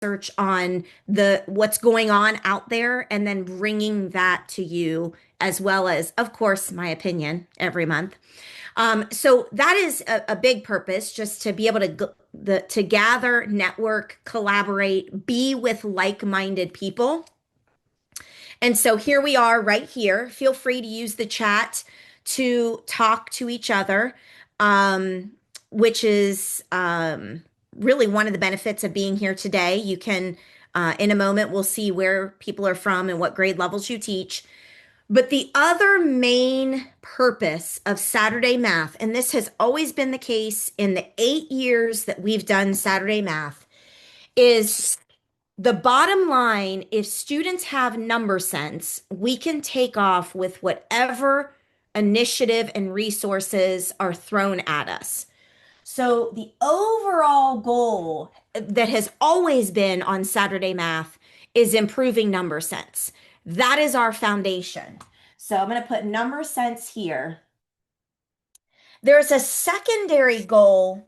research on the what's going on out there and then bringing that to you as well as, of course, my opinion every month. So that is a big purpose, just to be able to gather, network, collaborate, be with like-minded people. And so here we are right here. Feel free to use the chat to talk to each other, um, which is really one of the benefits of being here today. You can, in a moment, we'll see where people are from and what grade levels you teach. But the other main purpose of Saturday Math, and this has always been the case in the 8 years that we've done Saturday Math, is the bottom line. If students have number sense, we can take off with whatever initiative and resources are thrown at us. So the overall goal that has always been on Saturday Math is improving number sense. That is our foundation. So I'm going to put number sense here. There's a secondary goal,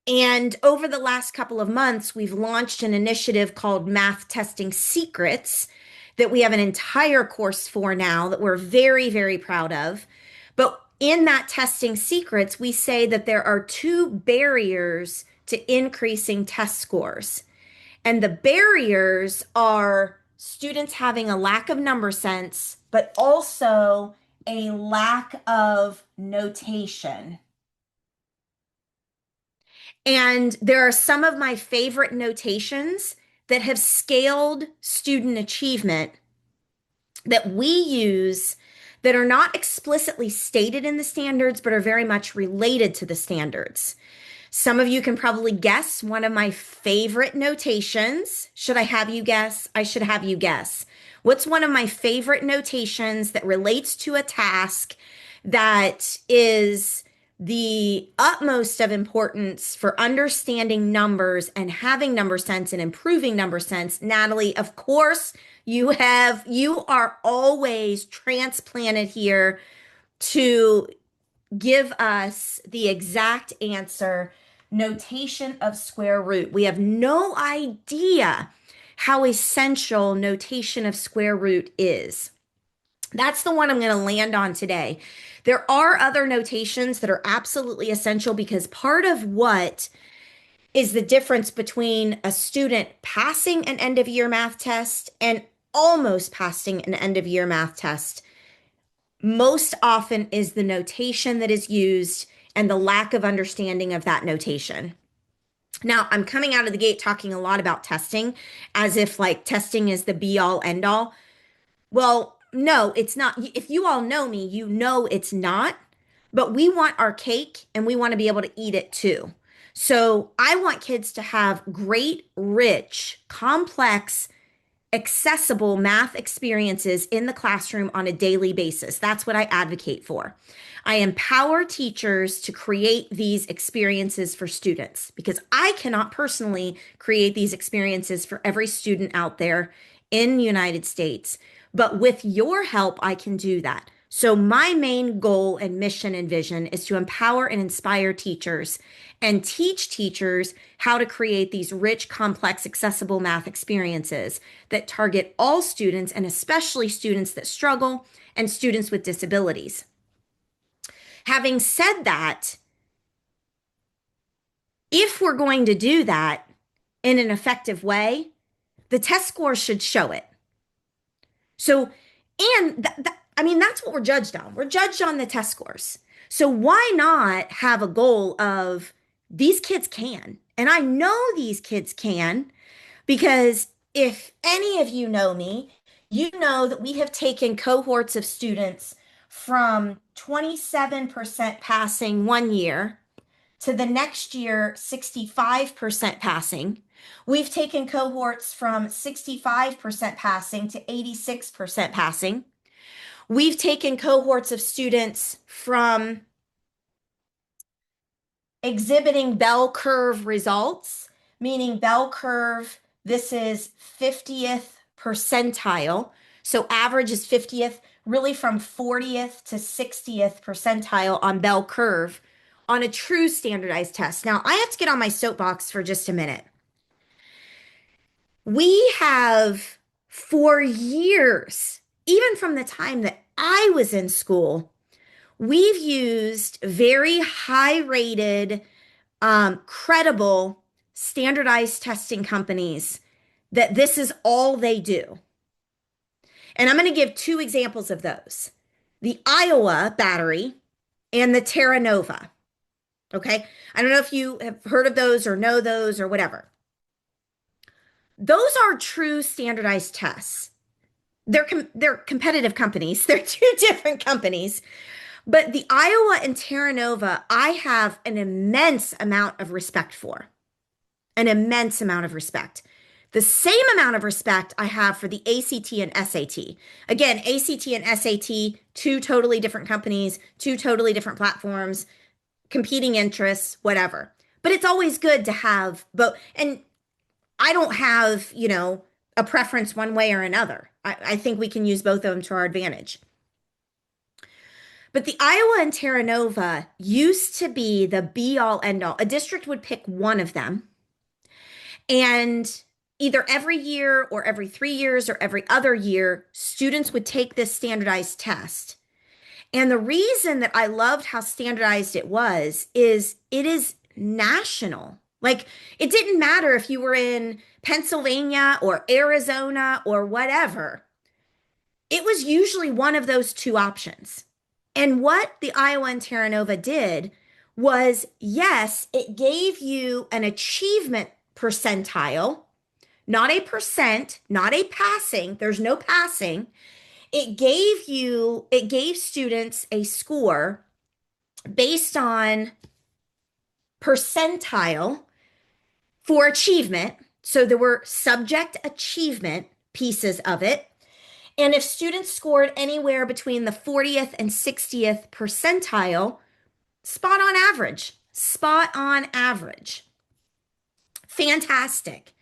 and over the last couple of months, we've launched an initiative called Math Testing Secrets that we have an entire course for now that we're very, very proud of. But in that testing secrets, we say that there are two barriers to increasing test scores. And the barriers are students having a lack of number sense, but also a lack of notation. And there are some of my favorite notations that have scaled student achievement that we use that are not explicitly stated in the standards, but are very much related to the standards. Some of you can probably guess one of my favorite notations. Should I have you guess? I should have you guess. What's one of my favorite notations that relates to a task that is the utmost of importance for understanding numbers and having number sense and improving number sense? Natalie, of course, you are always transplanted here to give us the exact answer. Notation of square root. We have no idea how essential notation of square root is. That's the one I'm going to land on today. There are other notations that are absolutely essential, because part of what is the difference between a student passing an end of year math test and almost passing an end of year math test most often is the notation that is used and the lack of understanding of that notation. Now, I'm coming out of the gate talking a lot about testing as if like testing is the be all end all. Well, no, it's not. If you all know me, you know it's not. But we want our cake and we want to be able to eat it too. So I want kids to have great, rich, complex, accessible math experiences in the classroom on a daily basis. That's what I advocate for. I empower teachers to create these experiences for students because I cannot personally create these experiences for every student out there in the United States. But with your help, I can do that. So my main goal and mission and vision is to empower and inspire teachers and teach teachers how to create these rich, complex, accessible math experiences that target all students, and especially students that struggle and students with disabilities. Having said that, if we're going to do that in an effective way, the test scores should show it. So, and I mean, that's what we're judged on. We're judged on the test scores. So why not have a goal of these kids can? And I know these kids can, because if any of you know me, you know that we have taken cohorts of students from 27% passing one year to the next year, 65% passing. We've taken cohorts from 65% passing to 86% passing. We've taken cohorts of students from exhibiting bell curve results, meaning bell curve, this is 50th percentile. So average is 50th, really from 40th to 60th percentile on bell curve on a true standardized test. Now, I have to get on my soapbox for just a minute. We have for years, even from the time that I was in school, we've used very high rated, credible, standardized testing companies that this is all they do. And I'm going to give two examples of those: the Iowa battery and the Terra Nova. Okay. I don't know if you have heard of those or know those or whatever. Those are true standardized tests. They're competitive companies. They're two different companies. But the Iowa and Terra Nova, I have an immense amount of respect for. An immense amount of respect. The same amount of respect I have for the ACT and SAT. Again, ACT and SAT, two totally different companies, two totally different platforms, competing interests, whatever. But it's always good to have both. And I don't have, a preference one way or another. I think we can use both of them to our advantage. But the Iowa and Terra Nova used to be the be all end all. A district would pick one of them, and either every year or every 3 years or every other year, students would take this standardized test. And the reason that I loved how standardized it was is it is national. Like, it didn't matter if you were in Pennsylvania or Arizona or whatever. It was usually one of those two options. And what the Iowa and Terra Nova did was, yes, it gave you an achievement percentile, not a percent, not a passing. There's no passing. It gave students a score based on percentile for achievement. So there were subject achievement pieces of it. And if students scored anywhere between the 40th and 60th percentile, spot on average, spot on average. Fantastic.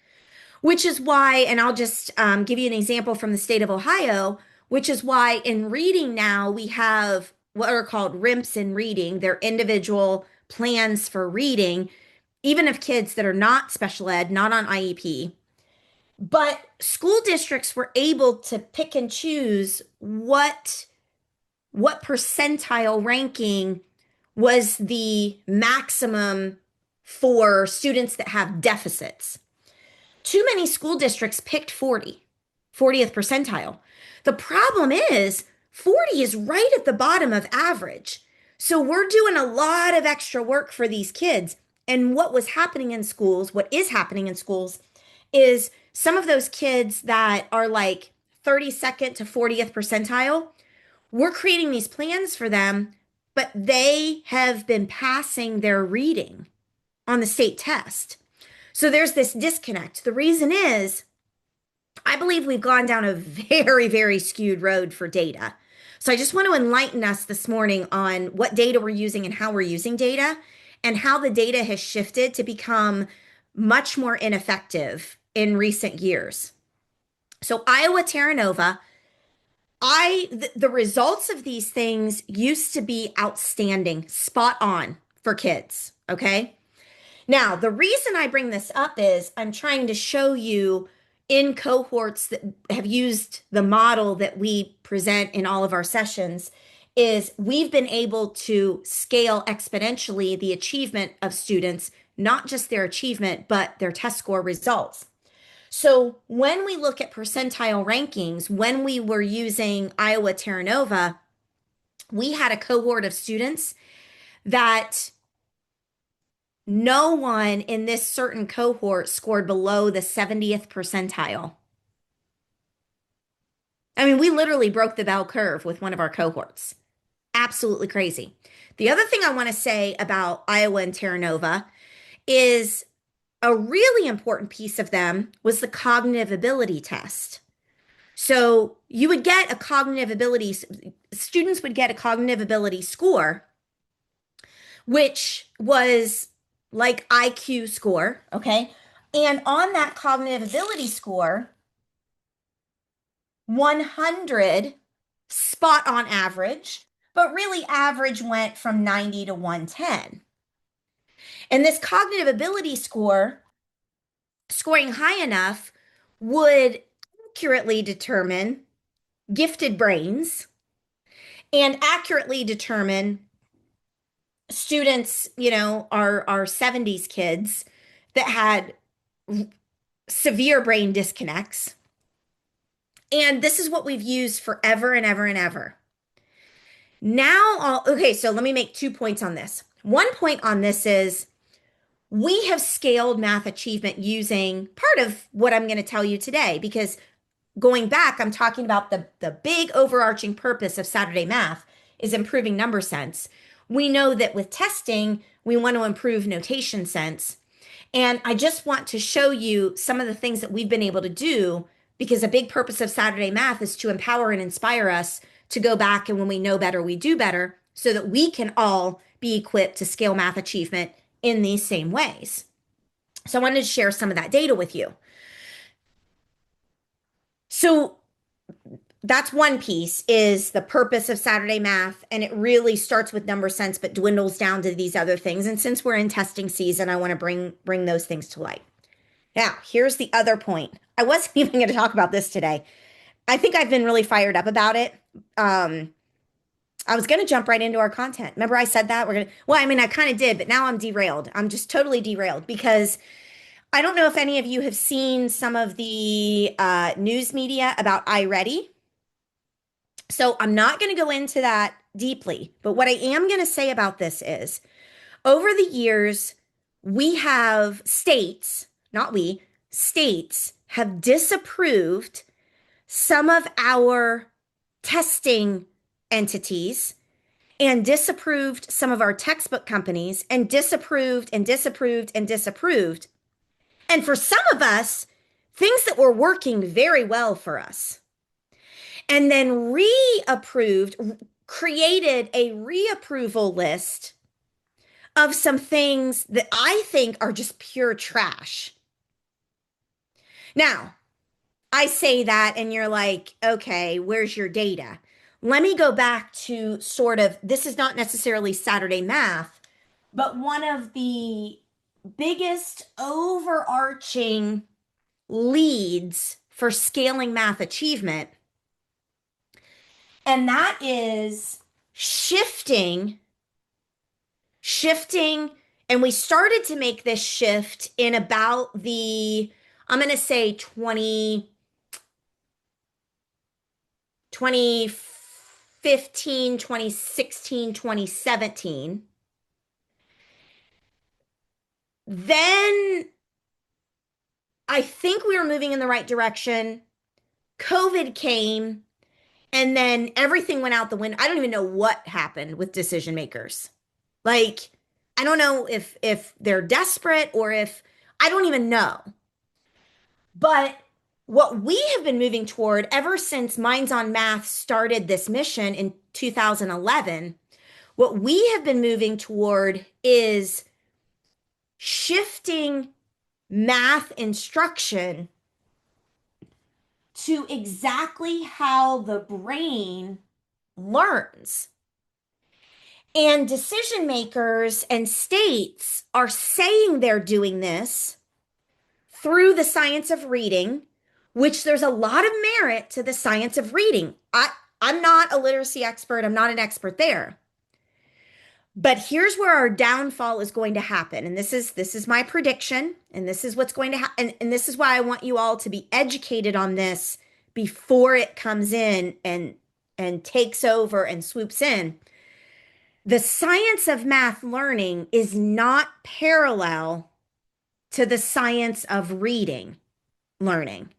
Which is why, and I'll just give you an example from the state of Ohio, which is why in reading now we have what are called RIMPs in reading, they're individual plans for reading, even of kids that are not special ed, not on IEP. But school districts were able to pick and choose what percentile ranking was the maximum for students that have deficits. Too many school districts picked 40th percentile. The problem is 40 is right at the bottom of average. So we're doing a lot of extra work for these kids. And what was happening in schools, what is happening in schools, is some of those kids that are like 32nd to 40th percentile, we're creating these plans for them, but they have been passing their reading on the state test. So there's this disconnect. The reason is, I believe we've gone down a very, very skewed road for data. So I just want to enlighten us this morning on what data we're using and how we're using data and how the data has shifted to become much more ineffective in recent years. So Iowa Terra Nova, the results of these things used to be outstanding, spot on for kids, okay? Now, the reason I bring this up is I'm trying to show you in cohorts that have used the model that we present in all of our sessions is we've been able to scale exponentially the achievement of students, not just their achievement, but their test score results. So when we look at percentile rankings, when we were using Iowa Terra Nova, we had a cohort of students that no one in this certain cohort scored below the 70th percentile. I mean, we literally broke the bell curve with one of our cohorts. Absolutely crazy. The other thing I want to say about Iowa and Terra Nova is a really important piece of them was the cognitive ability test. So you would get a cognitive ability, students would get a cognitive ability score, which was like IQ score, okay? And on that cognitive ability score, 100 spot on average, but really average went from 90 to 110. And this cognitive ability score, scoring high enough, would accurately determine gifted brains and accurately determine students, our 70s kids that had severe brain disconnects. And this is what we've used forever and ever and ever. Okay, so let me make 2 points on this. One point on this is we have scaled math achievement using part of what I'm going to tell you today, because going back, I'm talking about the big overarching purpose of Saturday math is improving number sense. We know that with testing, we want to improve notation sense. And I just want to show you some of the things that we've been able to do, because a big purpose of Saturday math is to empower and inspire us to go back, and when we know better, we do better, so that we can all be equipped to scale math achievement in these same ways. So I wanted to share some of that data with you. So that's one piece, is the purpose of Saturday math, and it really starts with number sense but dwindles down to these other things. And since we're in testing season, I want to bring those things to light. Now, here's the other point. I wasn't even going to talk about this today. I think I've been really fired up about it. I was going to jump right into our content. Remember I said that well, I mean, I kind of did, but now I'm derailed. I'm just totally derailed, because I don't know if any of you have seen some of the news media about iReady. So I'm not going to go into that deeply, but what I am going to say about this is, over the years, we have states, not we, states have disapproved some of our testing entities, and disapproved some of our textbook companies, and disapproved and disapproved and disapproved. And for some of us, things that were working very well for us, and then reapproved, created a reapproval list of some things that I think are just pure trash. Now, I say that and you're like, okay, where's your data? Let me go back to sort of, this is not necessarily Saturday math, but one of the biggest overarching leads for scaling math achievement. And that is shifting. And we started to make this shift in about I'm going to say 2015, 2016, 2017. Then I think we were moving in the right direction. COVID came, and then everything went out the window. I don't even know what happened with decision makers. Like, I don't know if they're desperate, or if I don't even know. But what we have been moving toward ever since Minds on Math started this mission in 2011, what we have been moving toward is shifting math instruction to exactly how the brain learns. And decision makers and states are saying they're doing this through the science of reading, which there's a lot of merit to the science of reading. I'm not a literacy expert. I'm not an expert there. But here's where our downfall is going to happen. And this is my prediction, and this is what's going to happen. And this is why I want you all to be educated on this before it comes in and takes over and swoops in. The science of math learning is not parallel to the science of reading learning.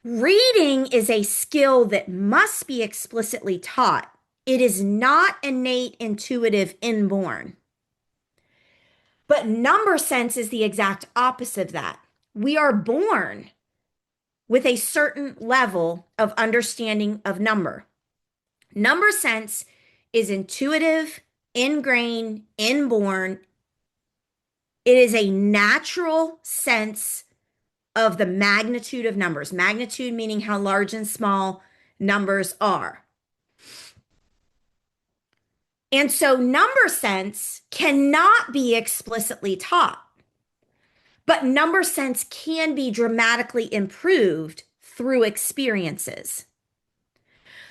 Reading is a skill that must be explicitly taught. It is not innate, intuitive, inborn. But number sense is the exact opposite of that. We are born with a certain level of understanding of number. Number sense is intuitive, ingrained, inborn. It is a natural sense of the magnitude of numbers. Magnitude meaning how large and small numbers are. And so number sense cannot be explicitly taught. But number sense can be dramatically improved through experiences.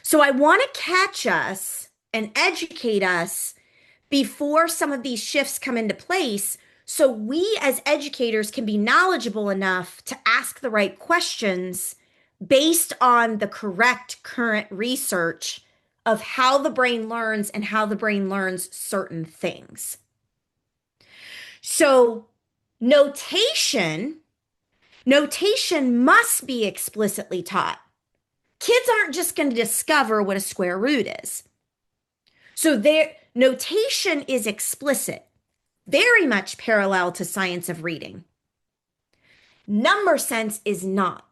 So I want to catch us and educate us before some of these shifts come into place so we as educators can be knowledgeable enough to ask the right questions based on the correct current research of how the brain learns and how the brain learns certain things. So notation, notation must be explicitly taught. Kids aren't just going to discover what a square root is. So their notation is explicit, very much parallel to science of reading. Number sense is not.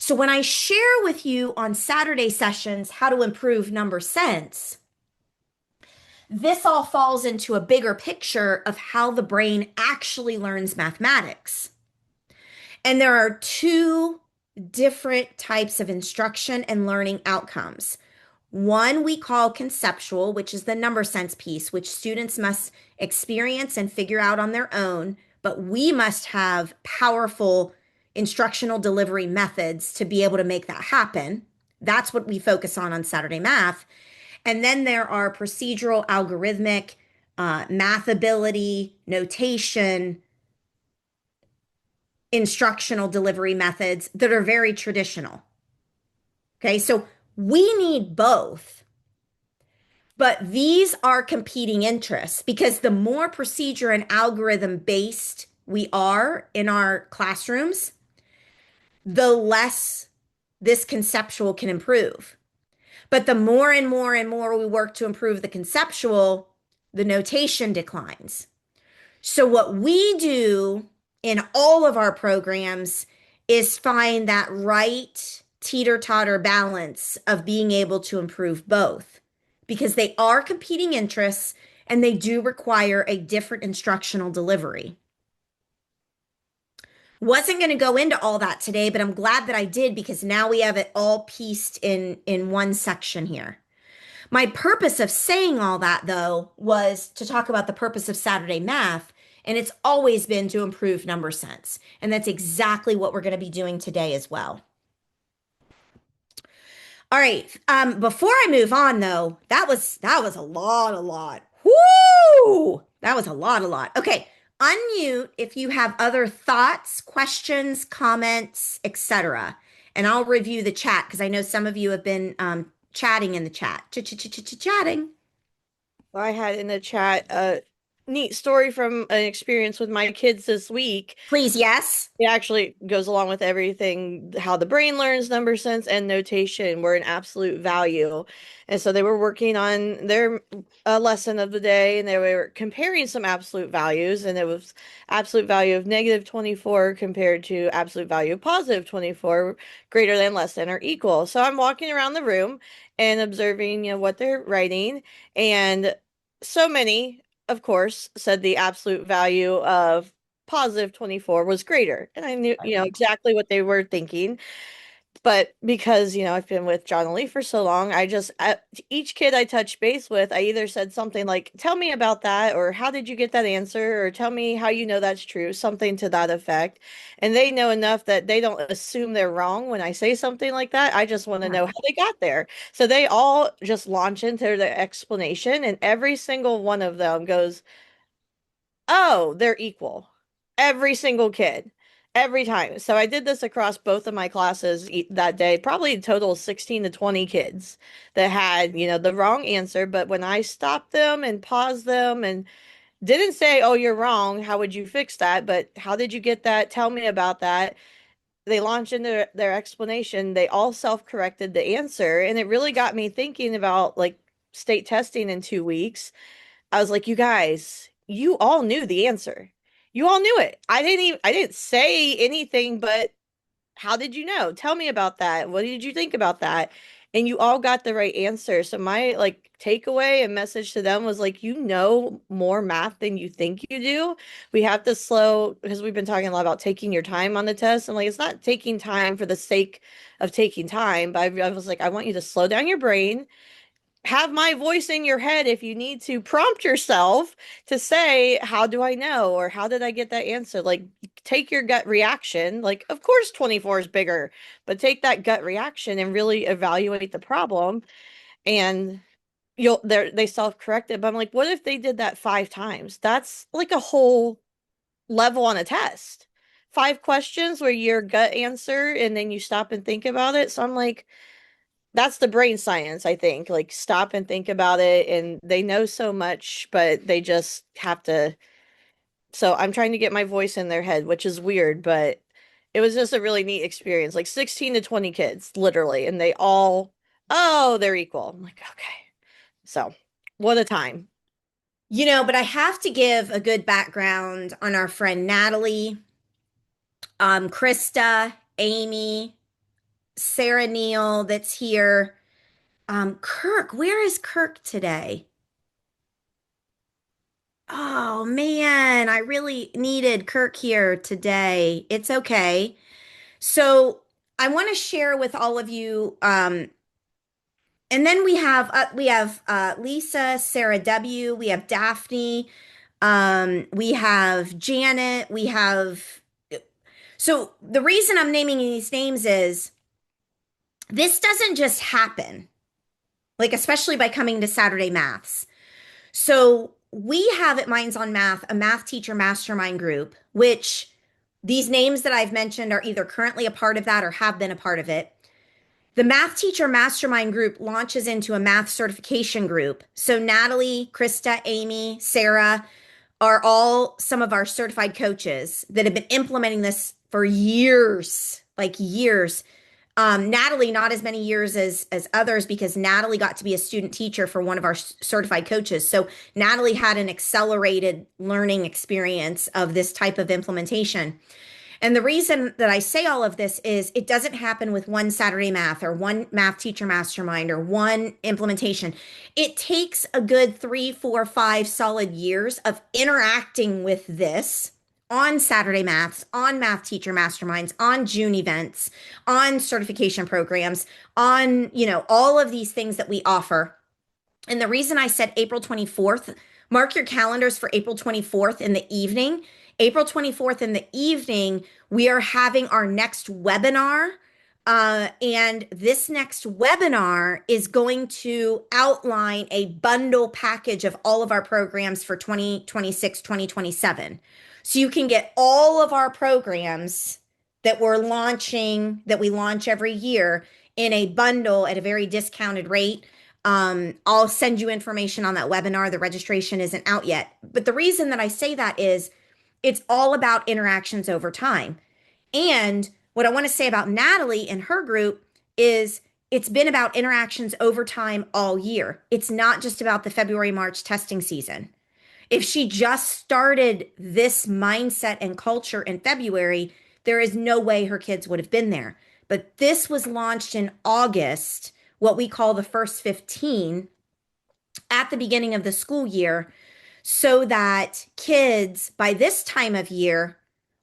So when I share with you on Saturday sessions how to improve number sense, this all falls into a bigger picture of how the brain actually learns mathematics. And there are two different types of instruction and learning outcomes. One we call conceptual, which is the number sense piece, which students must experience and figure out on their own, but we must have powerful instructional delivery methods to be able to make that happen. That's what we focus on Saturday Math. And then there are procedural, algorithmic, math ability, notation, instructional delivery methods that are very traditional. Okay, so we need both. But these are competing interests because the more procedure and algorithm based we are in our classrooms, the less this conceptual can improve. But the more and more and more we work to improve the conceptual, the notation declines. So, what we do in all of our programs is find that right teeter-totter balance of being able to improve both because they are competing interests and they do require a different instructional delivery. Wasn't going to go into all that today, but I'm glad that I did because now we have it all pieced in one section here. My purpose of saying all that, though, was to talk about the purpose of Saturday Math, and it's always been to improve number sense. And that's exactly what we're going to be doing today as well. All right. Before I move on, though, that was a lot. Whoo! That was a lot. Okay. Unmute if you have other thoughts, questions, comments, etc. And I'll review the chat because I know some of you have been chatting in the chat. Chatting. I had in the chat a neat story from an experience with my kids this week. Please, yes. It actually goes along with everything, how the brain learns number sense and notation were an absolute value. And so they were working on their lesson of the day and they were comparing some absolute values. And it was absolute value of -24 compared to absolute value of +24, greater than, less than, or equal. So I'm walking around the room and observing, what they're writing. And so many, of course, said the absolute value of +24 was greater. And I knew, exactly what they were thinking. But because, I've been with Jonily for so long, I just, each kid I touched base with, I either said something like, tell me about that, or how did you get that answer, or tell me how you know that's true, something to that effect. And they know enough that they don't assume they're wrong when I say something like that. I just want to know how they got there. So they all just launch into their explanation, and every single one of them goes, oh, they're equal. Every single kid, every time. So I did this across both of my classes that day, probably a total of 16 to 20 kids that had, the wrong answer. But when I stopped them and paused them and didn't say, oh, you're wrong, how would you fix that? But how did you get that? Tell me about that. They launched into their explanation. They all self-corrected the answer. And it really got me thinking about like state testing in 2 weeks. I was like, you guys, you all knew the answer. You all knew it. I didn't say anything, but how did you know? Tell me about that. What did you think about that? And you all got the right answer. So my like takeaway and message to them was like, you know more math than you think you do. We have to slow because we've been talking a lot about taking your time on the test. And like, it's not taking time for the sake of taking time, but I was like, I want you to slow down your brain, have my voice in your head if you need to prompt yourself to say, how do I know? Or how did I get that answer? Like, take your gut reaction. Like, of course, 24 is bigger, but take that gut reaction and really evaluate the problem. And they self-corrected. But I'm like, what if they did that 5 times? That's like a whole level on a test. 5 questions where your gut answer and then you stop and think about it. So I'm like, that's the brain science, I think. Like, stop and think about it. And they know so much, but they just have to. So I'm trying to get my voice in their head, which is weird, but it was just a really neat experience. Like 16 to 20 kids, literally. And they all, oh, they're equal. I'm like, okay. So what a time. But I have to give a good background on our friend Natalie, Krista, Amy, Sarah Neal that's here. Kirk, where is Kirk today? Oh man, I really needed Kirk here today. It's okay. So I want to share with all of you, and then we have Lisa, Sarah W, we have Daphne, we have Janet, we have. So the reason I'm naming these names is this doesn't just happen, like especially by coming to Saturday Maths. So we have at Minds on Math a math teacher mastermind group, which these names that I've mentioned are either currently a part of that or have been a part of it. The math teacher mastermind group launches into a math certification group. So Natalie, Krista, Amy, Sarah are all some of our certified coaches that have been implementing this for years, like years. Natalie, not as many years as others because Natalie got to be a student teacher for one of our certified coaches. So Natalie had an accelerated learning experience of this type of implementation. And the reason that I say all of this is it doesn't happen with one Saturday math or one math teacher mastermind or one implementation. It takes a good 3, 4, 5 solid years of interacting with this on Saturday maths, on math teacher masterminds, on June events, on certification programs, on, all of these things that we offer. And the reason I said April 24th, mark your calendars for April 24th in the evening. April 24th in the evening, we are having our next webinar. And this next webinar is going to outline a bundle package of all of our programs for 2026, 2027. So you can get all of our programs that we're launching, that we launch every year in a bundle at a very discounted rate. I'll send you information on that webinar. The registration isn't out yet. But the reason that I say that is it's all about interactions over time. And what I want to say about Natalie and her group is it's been about interactions over time all year. It's not just about the February, March testing season. If she just started this mindset and culture in February, there is no way her kids would have been there. But this was launched in August, what we call the first 15 at the beginning of the school year, so that kids by this time of year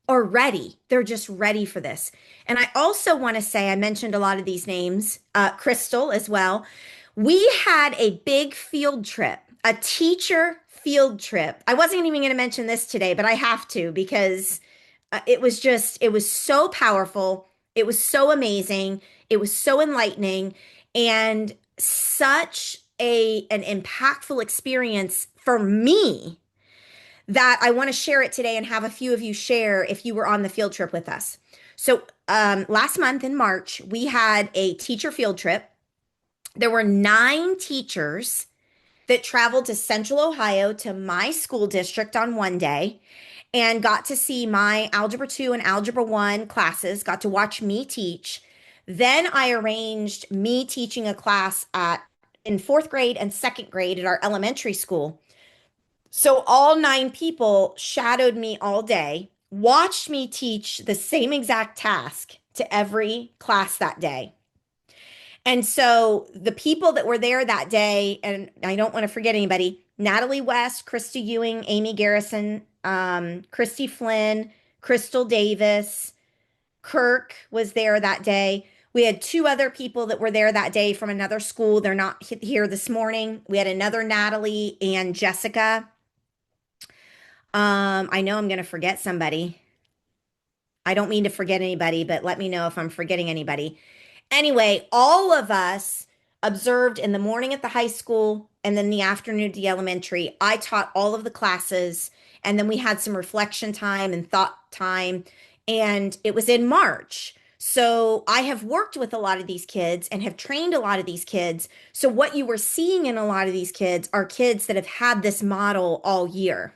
are ready. They're just ready for this. And I also want to say, I mentioned a lot of these names, Crystal as well. We had a big field trip, a teacher field trip. I wasn't even going to mention this today, but I have to because it was so powerful. It was so amazing. It was so enlightening and such an impactful experience for me that I want to share it today and have a few of you share if you were on the field trip with us. So, last month in March, we had a teacher field trip. There were 9 teachers that traveled to Central Ohio to my school district on one day and got to see my Algebra 2 and Algebra 1 classes, got to watch me teach. Then I arranged me teaching a class in fourth grade and second grade at our elementary school. So all 9 people shadowed me all day, watched me teach the same exact task to every class that day. And so the people that were there that day, and I don't want to forget anybody, Natalie West, Krista Ewing, Amy Garrison, Christy Flynn, Crystal Davis, Kirk was there that day. We had two other people that were there that day from another school. They're not here this morning. We had another Natalie and Jessica. I know I'm going to forget somebody. I don't mean to forget anybody, but let me know if I'm forgetting anybody. Anyway, all of us observed in the morning at the high school and then the afternoon at the elementary. I taught all of the classes, and then we had some reflection time and thought time, and it was in March. So I have worked with a lot of these kids and have trained a lot of these kids. So what you were seeing in a lot of these kids are kids that have had this model all year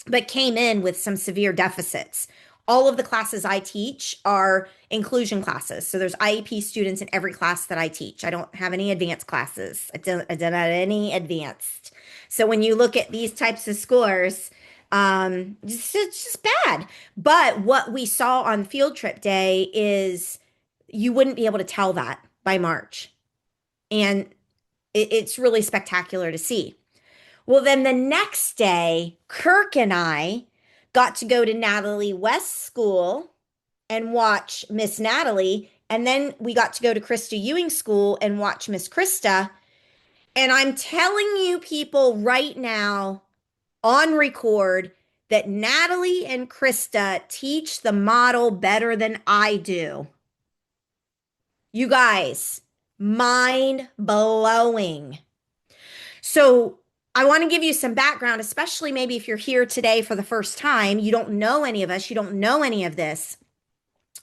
but came in with some severe deficits. All of the classes I teach are inclusion classes. So there's IEP students in every class that I teach. I don't have any advanced classes. I don't have any advanced. So when you look at these types of scores, it's just bad. But what we saw on field trip day is you wouldn't be able to tell that by March. And it's really spectacular to see. Well, then the next day, Kirk and I got to go to Natalie West's school and watch Miss Natalie. And then we got to go to Krista Ewing's school and watch Miss Krista. And I'm telling you, people, right now on record that Natalie and Krista teach the model better than I do. You guys, mind blowing. So I want to give you some background, especially maybe if you're here today for the first time, you don't know any of us, you don't know any of this.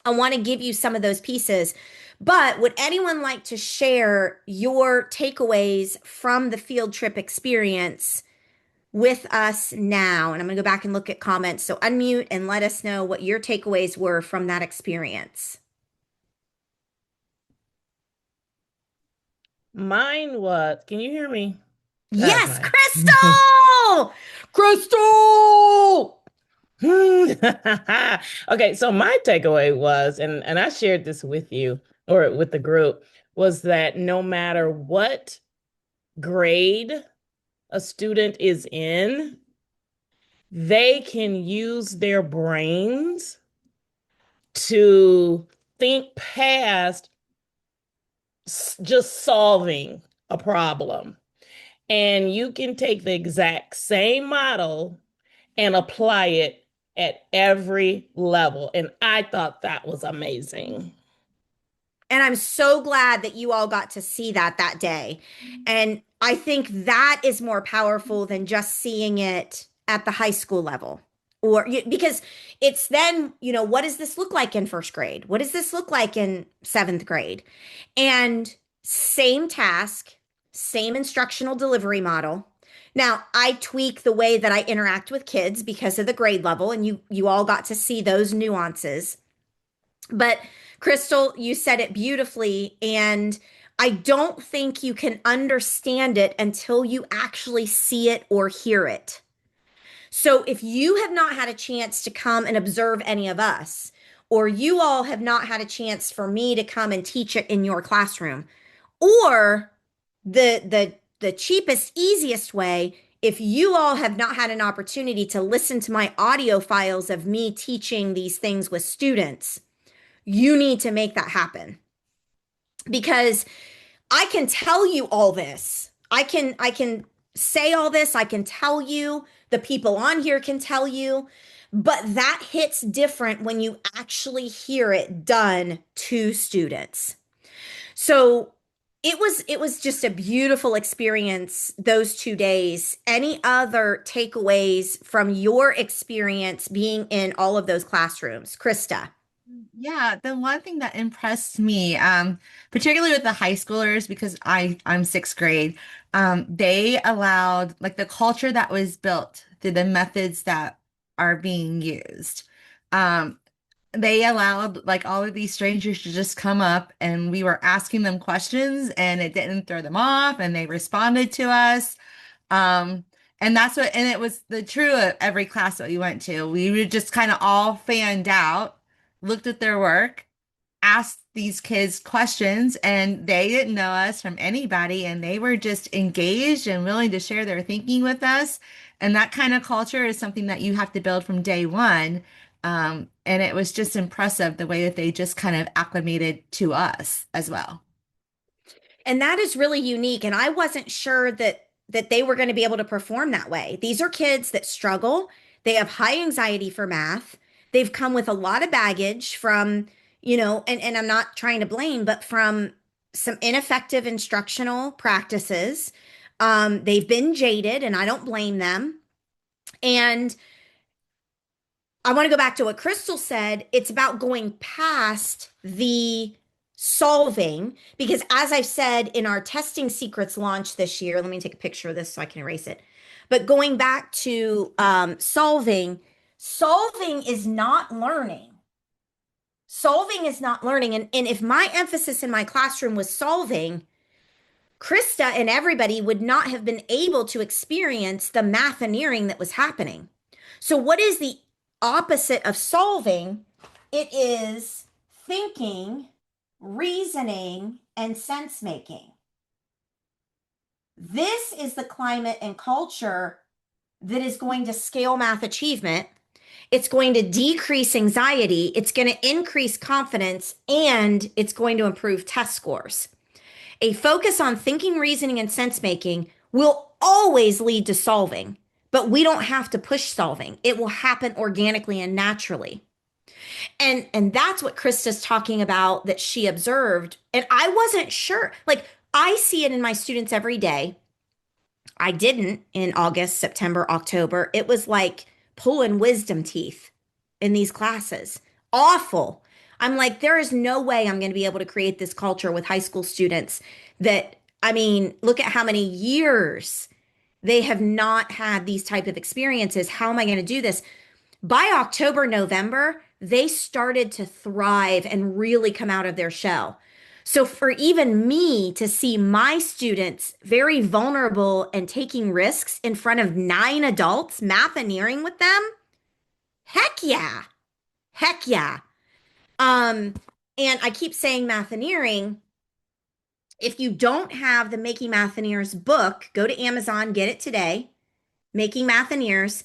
I want to give you some of those pieces. But would anyone like to share your takeaways from the field trip experience with us now? And I'm going to go back and look at comments. So unmute and let us know what your takeaways were from that experience. Mine was, can you hear me? Yes, Okay. Crystal! Crystal! Okay, so my takeaway was, and I shared this with you or with the group, was that no matter what grade a student is in, they can use their brains to think past just solving a problem. And you can take the exact same model and apply it at every level. And I thought that was amazing. And I'm so glad that you all got to see that day. And I think that is more powerful than just seeing it at the high school level. Or because it's then, what does this look like in first grade? What does this look like in seventh grade? And same task, same instructional delivery model. Now, I tweak the way that I interact with kids because of the grade level, and you all got to see those nuances. But Crystal, you said it beautifully, and I don't think you can understand it until you actually see it or hear it. So if you have not had a chance to come and observe any of us, or you all have not had a chance for me to come and teach it in your classroom, or the cheapest, easiest way, if you all have not had an opportunity to listen to my audio files of me teaching these things with students, you need to make that happen because I can tell you all this. I can say all this. I can tell you, the people on here can tell you, but that hits different when you actually hear it done to students. So it was just a beautiful experience those 2 days. Any other takeaways from your experience being in all of those classrooms, Krista? Yeah, the one thing that impressed me, particularly with the high schoolers, because I'm sixth grade, they allowed like the culture that was built through the methods that are being used. Um, they allowed like all of these strangers to just come up and we were asking them questions and it didn't throw them off and they responded to us. Um, and that's what, and it was the true of every class that we went to. We would just kind of all fanned out, looked at their work, asked these kids questions, and they didn't know us from anybody, and they were just engaged and willing to share their thinking with us. And that kind of culture is something that you have to build from day one. And it was just impressive the way that they just kind of acclimated to us as well. And that is really unique. And I wasn't sure that they were going to be able to perform that way. These are kids that struggle. They have high anxiety for math. They've come with a lot of baggage from, and I'm not trying to blame, but from some ineffective instructional practices. They've been jaded, and I don't blame them. And I want to go back to what Crystal said. It's about going past the solving, because as I've said in our testing secrets launch this year, let me take a picture of this so I can erase it. But going back to solving is not learning. Solving is not learning. And if my emphasis in my classroom was solving, Krista and everybody would not have been able to experience the matheneering that was happening. So, what is the opposite of solving? It is thinking, reasoning, and sense making. This is the climate and culture that is going to scale math achievement. It's going to decrease anxiety, it's going to increase confidence, and it's going to improve test scores. A focus on thinking, reasoning, and sense making will always lead to solving, but we don't have to push solving. It will happen organically and naturally. And that's what Krista's talking about that she observed. And I wasn't sure. Like, I see it in my students every day. I didn't in August, September, October. It was like pulling wisdom teeth in these classes. Awful. I'm like, there is no way I'm going to be able to create this culture with high school students that, I mean, look at how many years they have not had these type of experiences. How am I going to do this? By October, November, they started to thrive and really come out of their shell. So for even me to see my students very vulnerable and taking risks in front of 9 adults, matheneering with them, heck yeah. Heck yeah. Um, and I keep saying matheneering. If you don't have the Making Matheneers book, go to Amazon, get it today. Making Matheneers.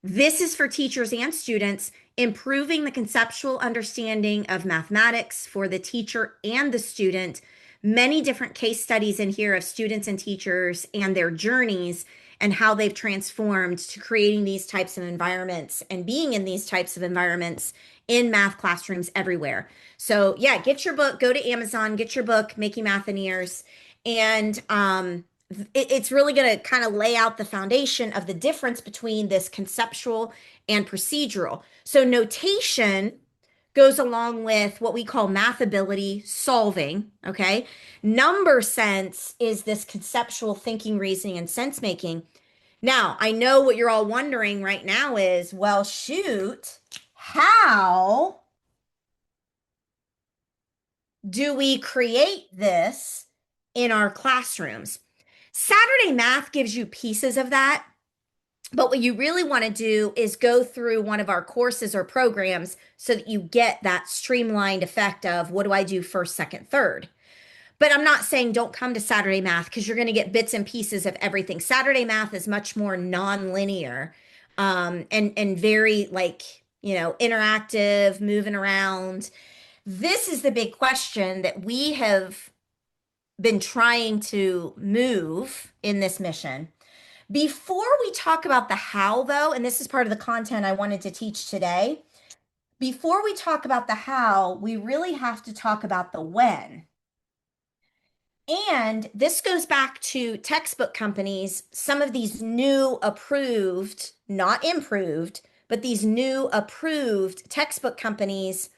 This is for teachers and students, improving the conceptual understanding of mathematics for the teacher and the student. Many different case studies in here of students and teachers and their journeys and how they've transformed to creating these types of environments and being in these types of environments in math classrooms everywhere. So yeah, get your book, go to Amazon, get your book, Making Matheneers. And it's really going to kind of lay out the foundation of the difference between this conceptual and procedural. So notation goes along with what we call math ability solving, okay? Number sense is this conceptual thinking, reasoning, and sense making. Now, I know what you're all wondering right now is, well, shoot, how do we create this in our classrooms? Saturday Math gives you pieces of that, but what you really want to do is go through one of our courses or programs so that you get that streamlined effect of what do I do first, second, third. But I'm not saying don't come to Saturday Math because you're going to get bits and pieces of everything. Saturday Math is much more non-linear, and very interactive, moving around. This is the big question that we have been trying to move in this mission. Before we talk about the how, though, and this is part of the content I wanted to teach today, before we talk about the how, we really have to talk about the when. And this goes back to textbook companies, some of these new approved, not improved, but these new approved textbook companies,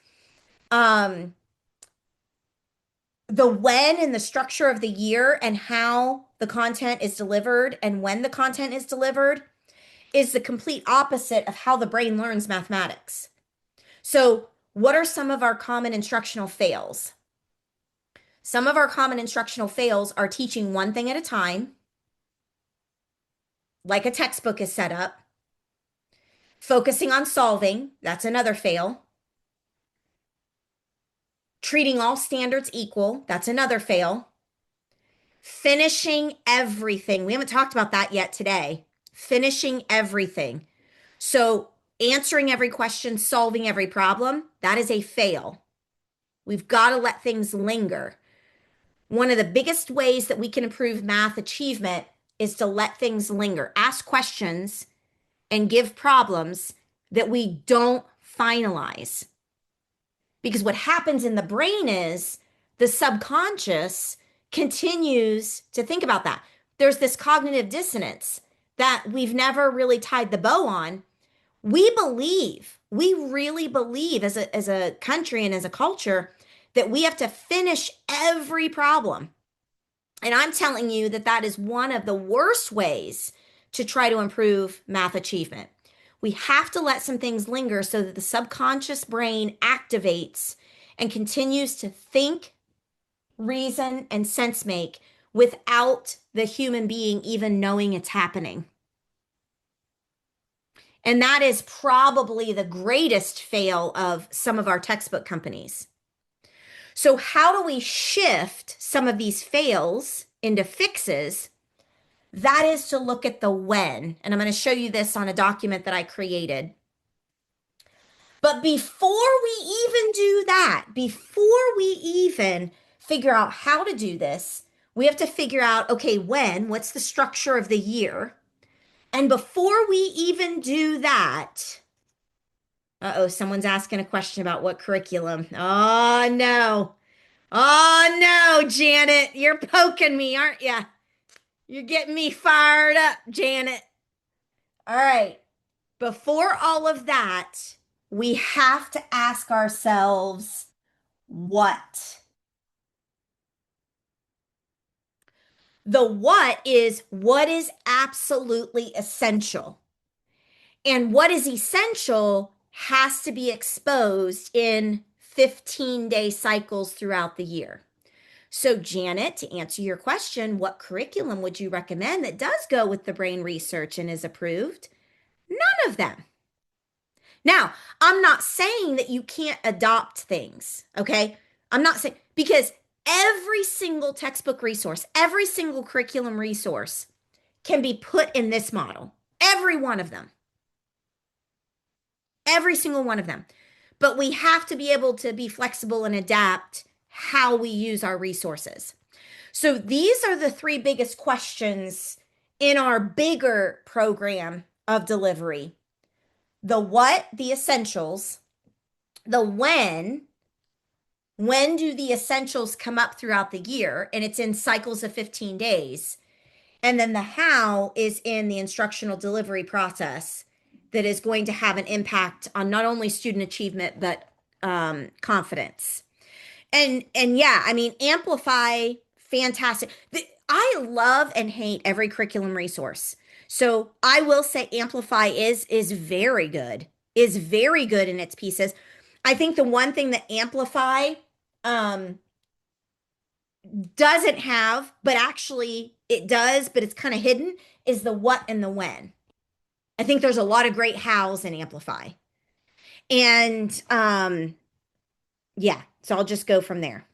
the when and the structure of the year and how the content is delivered and when the content is delivered is the complete opposite of how the brain learns mathematics. So, what are some of our common instructional fails? Some of our common instructional fails are teaching one thing at a time, like a textbook is set up. Focusing on solving, that's another fail. Treating all standards equal, that's another fail. Finishing everything. We haven't talked about that yet today. Finishing everything. So answering every question, solving every problem, that is a fail. We've got to let things linger. One of the biggest ways that we can improve math achievement is to let things linger. Ask questions and give problems that we don't finalize. Because what happens in the brain is the subconscious continues to think about that. There's this cognitive dissonance that we've never really tied the bow on. We really believe as a country and as a culture that we have to finish every problem. And I'm telling you that that is one of the worst ways to try to improve math achievement. We have to let some things linger so that the subconscious brain activates and continues to think, reason, and sense make without the human being even knowing it's happening. And that is probably the greatest fail of some of our textbook companies. So, how do we shift some of these fails into fixes? That is to look at the when. And I'm going to show you this on a document that I created. But before we even do that, before we even figure out how to do this, we have to figure out, okay, when, what's the structure of the year? And before we even do that, uh-oh, someone's asking a question about what curriculum. Oh, no. Oh, no, Janet, you're poking me, aren't you? You're getting me fired up, Janet. All right. Before all of that, we have to ask ourselves, what? The what is absolutely essential. And what is essential has to be exposed in 15-day cycles throughout the year. So, Janet, to answer your question, what curriculum would you recommend that does go with the brain research and is approved? None of them. Now, I'm not saying that you can't adopt things, okay? I'm not saying, because every single textbook resource, every single curriculum resource can be put in this model. Every one of them. Every single one of them. But we have to be able to be flexible and adapt how we use our resources. So these are the three biggest questions in our bigger program of delivery. The what, the essentials, the when do the essentials come up throughout the year? And it's in cycles of 15 days. And then the how is in the instructional delivery process that is going to have an impact on not only student achievement, but confidence. And yeah, I mean, Amplify, fantastic. I love and hate every curriculum resource. So I will say Amplify is very good, is very good in its pieces. I think the one thing that Amplify doesn't have, but actually it does, but it's kind of hidden, is the what and the when. I think there's a lot of great hows in Amplify. And yeah, so I'll just go from there.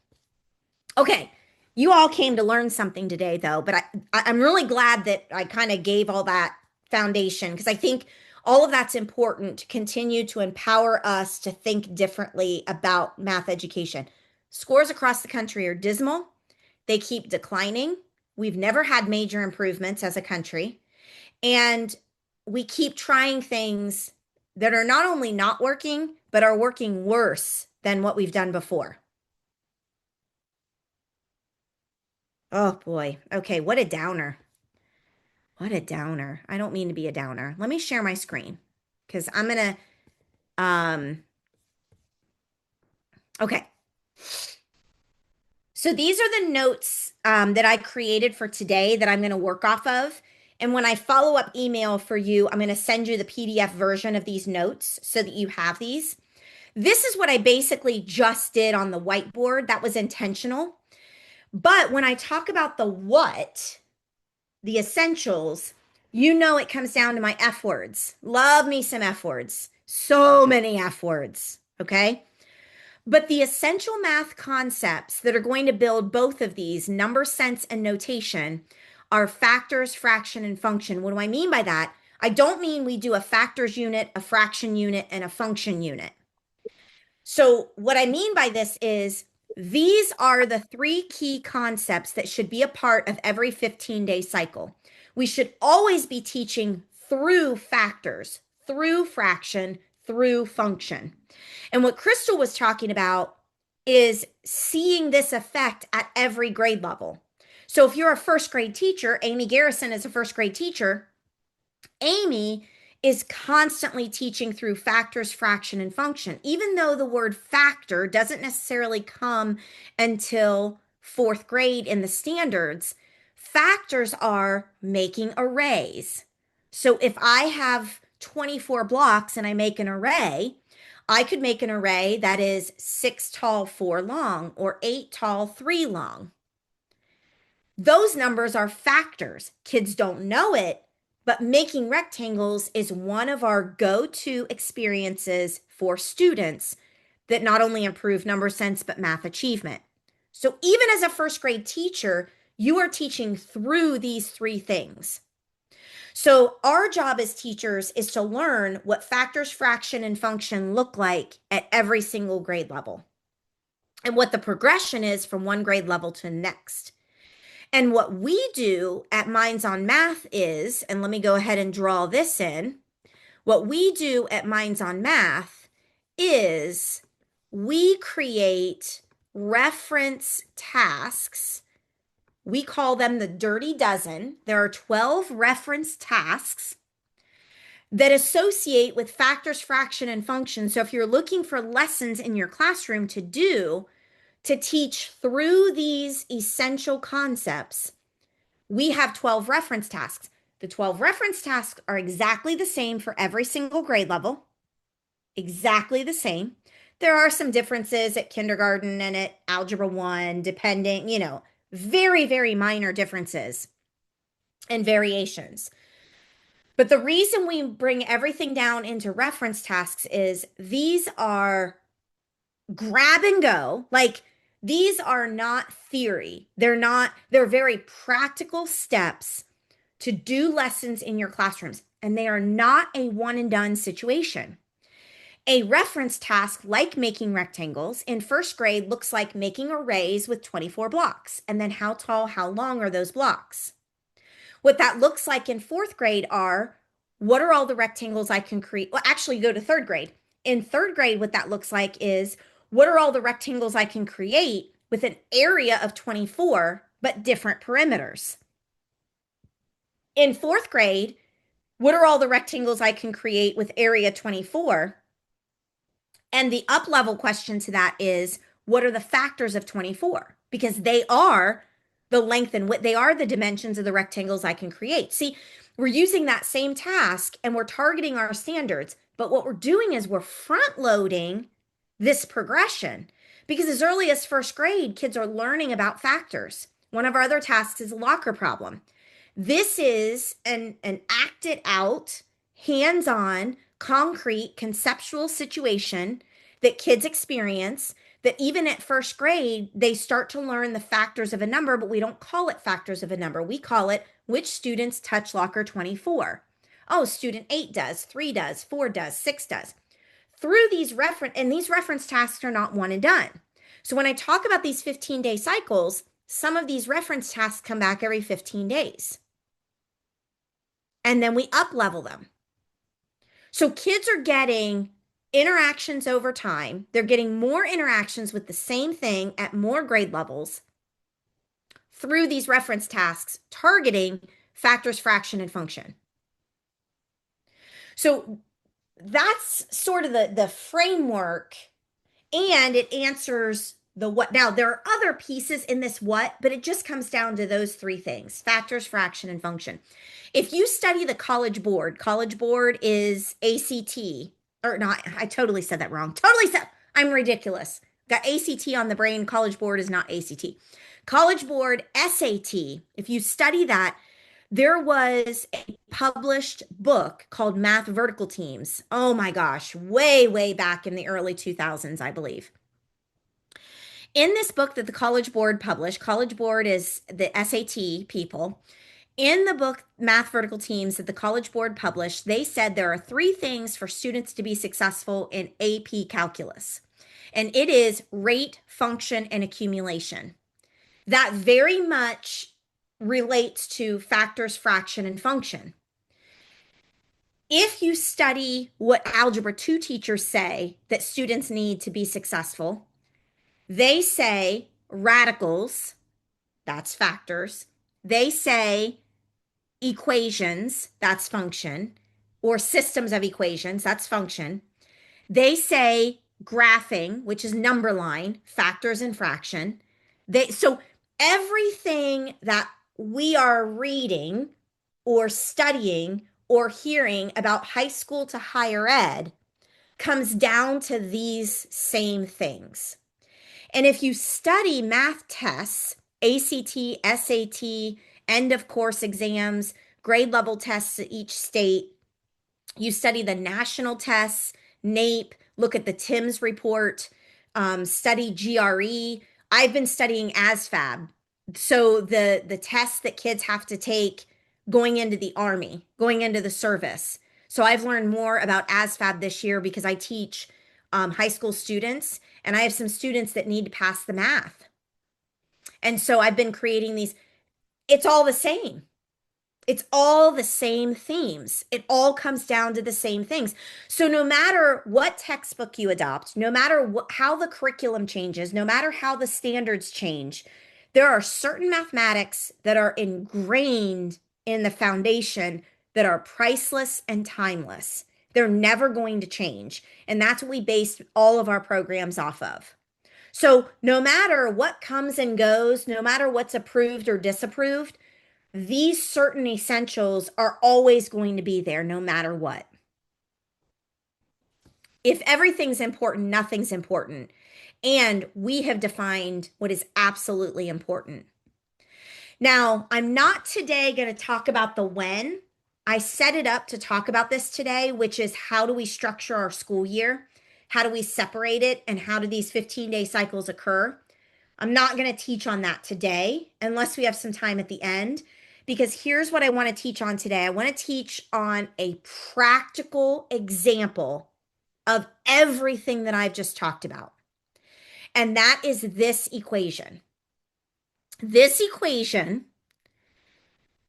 Okay, you all came to learn something today, though, but I'm really glad that I kind of gave all that foundation, because I think all of that's important to continue to empower us to think differently about math education. Scores across the country are dismal. They keep declining. We've never had major improvements as a country. And we keep trying things that are not only not working, but are working worse than what we've done before. Oh boy. Okay, what a downer. What a downer. I don't mean to be a downer. Let me share my screen because I'm going to, okay. So these are the notes that I created for today that I'm going to work off of. And when I follow up email for you, I'm going to send you the PDF version of these notes so that you have these. This is what I basically just did on the whiteboard. That was intentional. But when I talk about the what, the essentials, you know it comes down to my F words. Love me some F words. So many F words, okay? But the essential math concepts that are going to build both of these, number sense and notation, are factors, fraction, and function. What do I mean by that? I don't mean we do a factors unit, a fraction unit, and a function unit. So what I mean by this is these are the three key concepts that should be a part of every 15-day cycle. We should always be teaching through factors, through fraction, through function. And what Crystal was talking about is seeing this effect at every grade level. So if you're a first grade teacher, Amy Garrison is a first grade teacher, Amy is constantly teaching through factors, fraction, and function, even though the word factor doesn't necessarily come until fourth grade in the standards. Factors are making arrays. So if I have 24 blocks and I make an array, I could make an array that is 6 tall, 4 long, or 8 tall, 3 long. Those numbers are factors. Kids don't know it, but making rectangles is one of our go-to experiences for students that not only improve number sense, but math achievement. So even as a first grade teacher, you are teaching through these three things. So our job as teachers is to learn what factors, fraction, and function look like at every single grade level and what the progression is from one grade level to the next. And what we do at Minds on Math is, and let me go ahead and draw this in. What we do at Minds on Math is we create reference tasks. We call them the Dirty Dozen. There are 12 reference tasks that associate with factors, fraction, and function. So if you're looking for lessons in your classroom to do to teach through these essential concepts, we have 12 reference tasks. The 12 reference tasks are exactly the same for every single grade level, exactly the same. There are some differences at kindergarten and at Algebra 1, depending, very, very minor differences and variations. But the reason we bring everything down into reference tasks is these are grab and go. Like, these are not theory. They're very practical steps to do lessons in your classrooms, and they are not a one and done situation. A reference task like making rectangles in first grade looks like making arrays with 24 blocks, and then how tall, how long are those blocks? What that looks like in fourth grade are, what are all the rectangles I can create? Well, actually, go to third grade. In third grade, what that looks like is, what are all the rectangles I can create with an area of 24, but different perimeters? In fourth grade, what are all the rectangles I can create with area 24? And the up level question to that is, what are the factors of 24? Because they are the length and width, they are the dimensions of the rectangles I can create. See, we're using that same task and we're targeting our standards, but what we're doing is we're front loading this progression, because as early as first grade, kids are learning about factors. One of our other tasks is a locker problem. This is an acted out, hands-on, concrete, conceptual situation that kids experience, that even at first grade, they start to learn the factors of a number, but we don't call it factors of a number. We call it which students touch locker 24. Oh, student 8 does, 3 does, 4 does, 6 does. Through these reference tasks are not one and done. So when I talk about these 15-day cycles, some of these reference tasks come back every 15 days. And then we up level them. So kids are getting interactions over time. They're getting more interactions with the same thing at more grade levels through these reference tasks targeting factors, fraction, and function. So that's sort of the framework, and it answers the what. Now, there are other pieces in this what, but it just comes down to those three things: factors, fraction, and function. If you study the College Board is ACT, or not, I totally said that wrong. I'm ridiculous. Got ACT on the brain. College Board is not ACT. College Board SAT, if you study that, there was a published book called Math Vertical Teams. Oh my gosh, way, way back in the early 2000s, I believe. In this book that the College Board published, College Board is the SAT people, in the book Math Vertical Teams that the College Board published, they said there are three things for students to be successful in AP Calculus, and it is rate, function, and accumulation. That very much relates to factors, fraction, and function. If you study what Algebra 2 teachers say that students need to be successful, they say radicals, that's factors. They say equations, that's function, or systems of equations, that's function. They say graphing, which is number line, factors and fraction. So everything that we are reading or studying or hearing about high school to higher ed comes down to these same things. And if you study math tests, ACT, SAT, end of course exams, grade level tests at each state, you study the national tests, NAEP, look at the TIMS report, study GRE. I've been studying ASFAB. So the tests that kids have to take going into the Army, going into the service. So I've learned more about ASFAB this year because I teach high school students, and I have some students that need to pass the math. And so I've been creating these. It's all the same. It's all the same themes. It all comes down to the same things. So no matter what textbook you adopt, no matter how the curriculum changes, no matter how the standards change, there are certain mathematics that are ingrained in the foundation that are priceless and timeless. They're never going to change. And that's what we base all of our programs off of. So no matter what comes and goes, no matter what's approved or disapproved, these certain essentials are always going to be there no matter what. If everything's important, nothing's important. And we have defined what is absolutely important. Now, I'm not today going to talk about the when. I set it up to talk about this today, which is how do we structure our school year? How do we separate it? And how do these 15-day cycles occur? I'm not going to teach on that today unless we have some time at the end, because here's what I want to teach on today. I want to teach on a practical example of everything that I've just talked about. And that is this equation. This equation,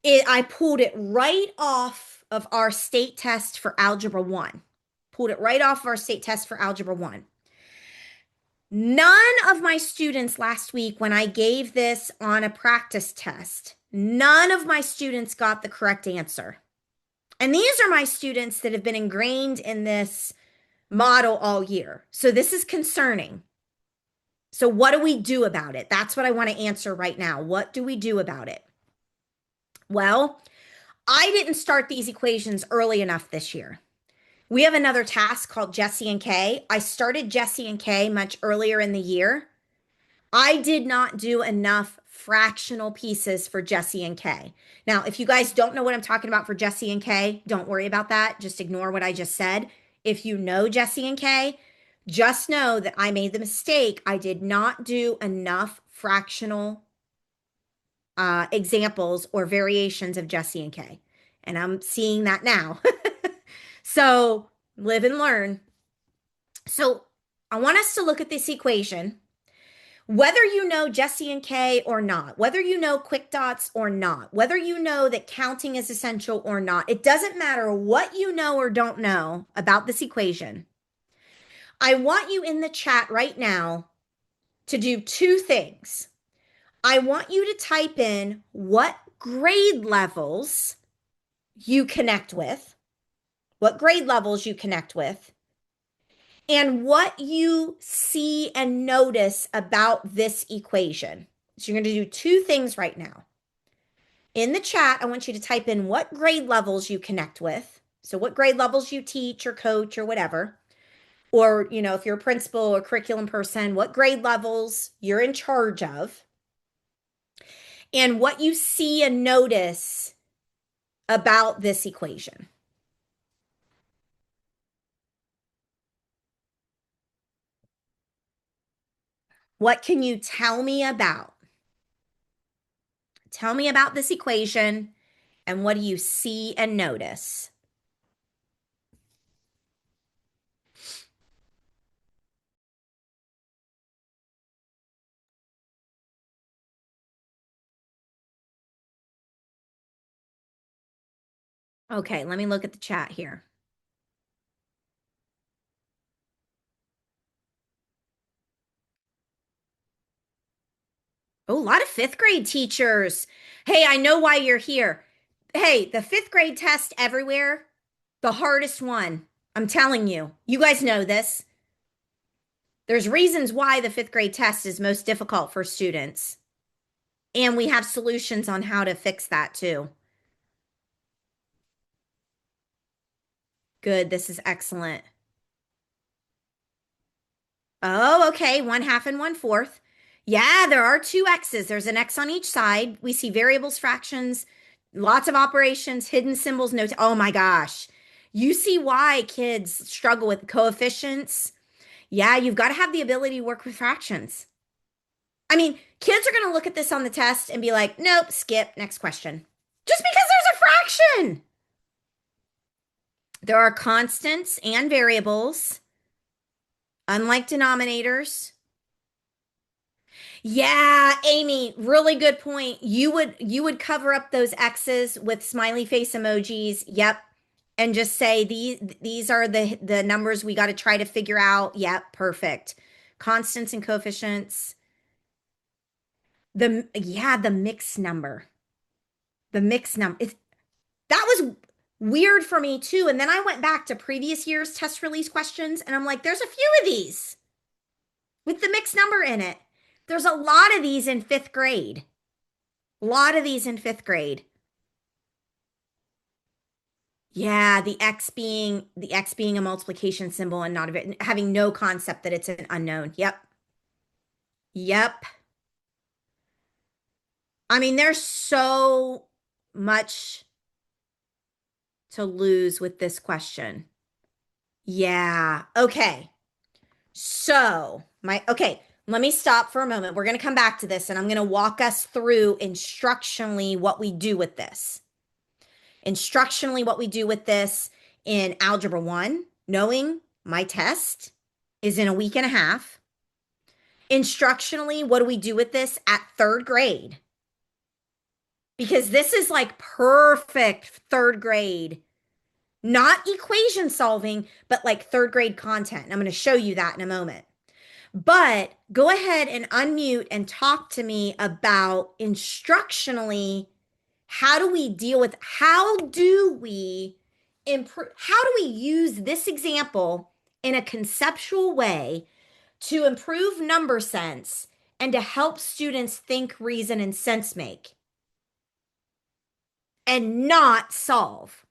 I pulled it right off of our state test for Algebra 1. Pulled it right off of our state test for Algebra 1. None of my students last week, when I gave this on a practice test, none of my students got the correct answer. And these are my students that have been ingrained in this model all year. So this is concerning. So what do we do about it? That's what I want to answer right now. What do we do about it? Well, I didn't start these equations early enough this year. We have another task called Jesse and Kay. I started Jesse and Kay much earlier in the year. I did not do enough fractional pieces for Jesse and Kay. Now, if you guys don't know what I'm talking about for Jesse and Kay, don't worry about that. Just ignore what I just said. If you know Jesse and Kay, just know that I made the mistake. I did not do enough fractional examples or variations of Jesse and Kay. And I'm seeing that now. So live and learn. So I want us to look at this equation. Whether you know Jesse and Kay or not, whether you know quick dots or not, whether you know that counting is essential or not, it doesn't matter what you know or don't know about this equation. I want you in the chat right now to do two things. I want you to type in what grade levels you connect with, what grade levels you connect with, and what you see and notice about this equation. So you're going to do two things right now. In the chat, I want you to type in what grade levels you connect with. So what grade levels you teach or coach or whatever. Or, if you're a principal or curriculum person, what grade levels you're in charge of. And what you see and notice about this equation. What can you tell me about? Tell me about this equation And what do you see and notice? Okay, let me look at the chat here. Oh, a lot of fifth grade teachers. Hey, I know why you're here. Hey, the fifth grade test everywhere, the hardest one. I'm telling you, you guys know this. There's reasons why the fifth grade test is most difficult for students. And we have solutions on how to fix that too. Good, this is excellent. Oh, okay, 1/2 and 1/4. Yeah, there are two X's. There's an X on each side. We see variables, fractions, lots of operations, hidden symbols, notes. Oh my gosh. You see why kids struggle with coefficients. Yeah, you've got to have the ability to work with fractions. I mean, kids are going to look at this on the test and be like, nope, skip, next question. Just because there's a fraction. There are constants and variables, unlike denominators. Yeah, Amy, really good point. You would cover up those X's with smiley face emojis. Yep. And just say these are the numbers we got to try to figure out. Yep, perfect. Constants and coefficients. The mixed number. The mixed number. That was weird for me too. And then I went back to previous year's test release questions and I'm like, there's a few of these with the mixed number in it. There's a lot of these in fifth grade. A lot of these in fifth grade. Yeah, the X being a multiplication symbol and not having no concept that it's an unknown. Yep. Yep. I mean, there's so much to lose with this question. Yeah. Okay. Okay, let me stop for a moment. We're going to come back to this and I'm going to walk us through instructionally what we do with this. Instructionally, what we do with this in Algebra 1, knowing my test is in a week and a half. Instructionally, what do we do with this at third grade? Because this is like perfect third grade, not equation solving, but like third grade content. And I'm going to show you that in a moment. But go ahead and unmute and talk to me about instructionally, how do we deal with, how do we improve, how do we use this example in a conceptual way to improve number sense and to help students think, reason, and sense make and not solve?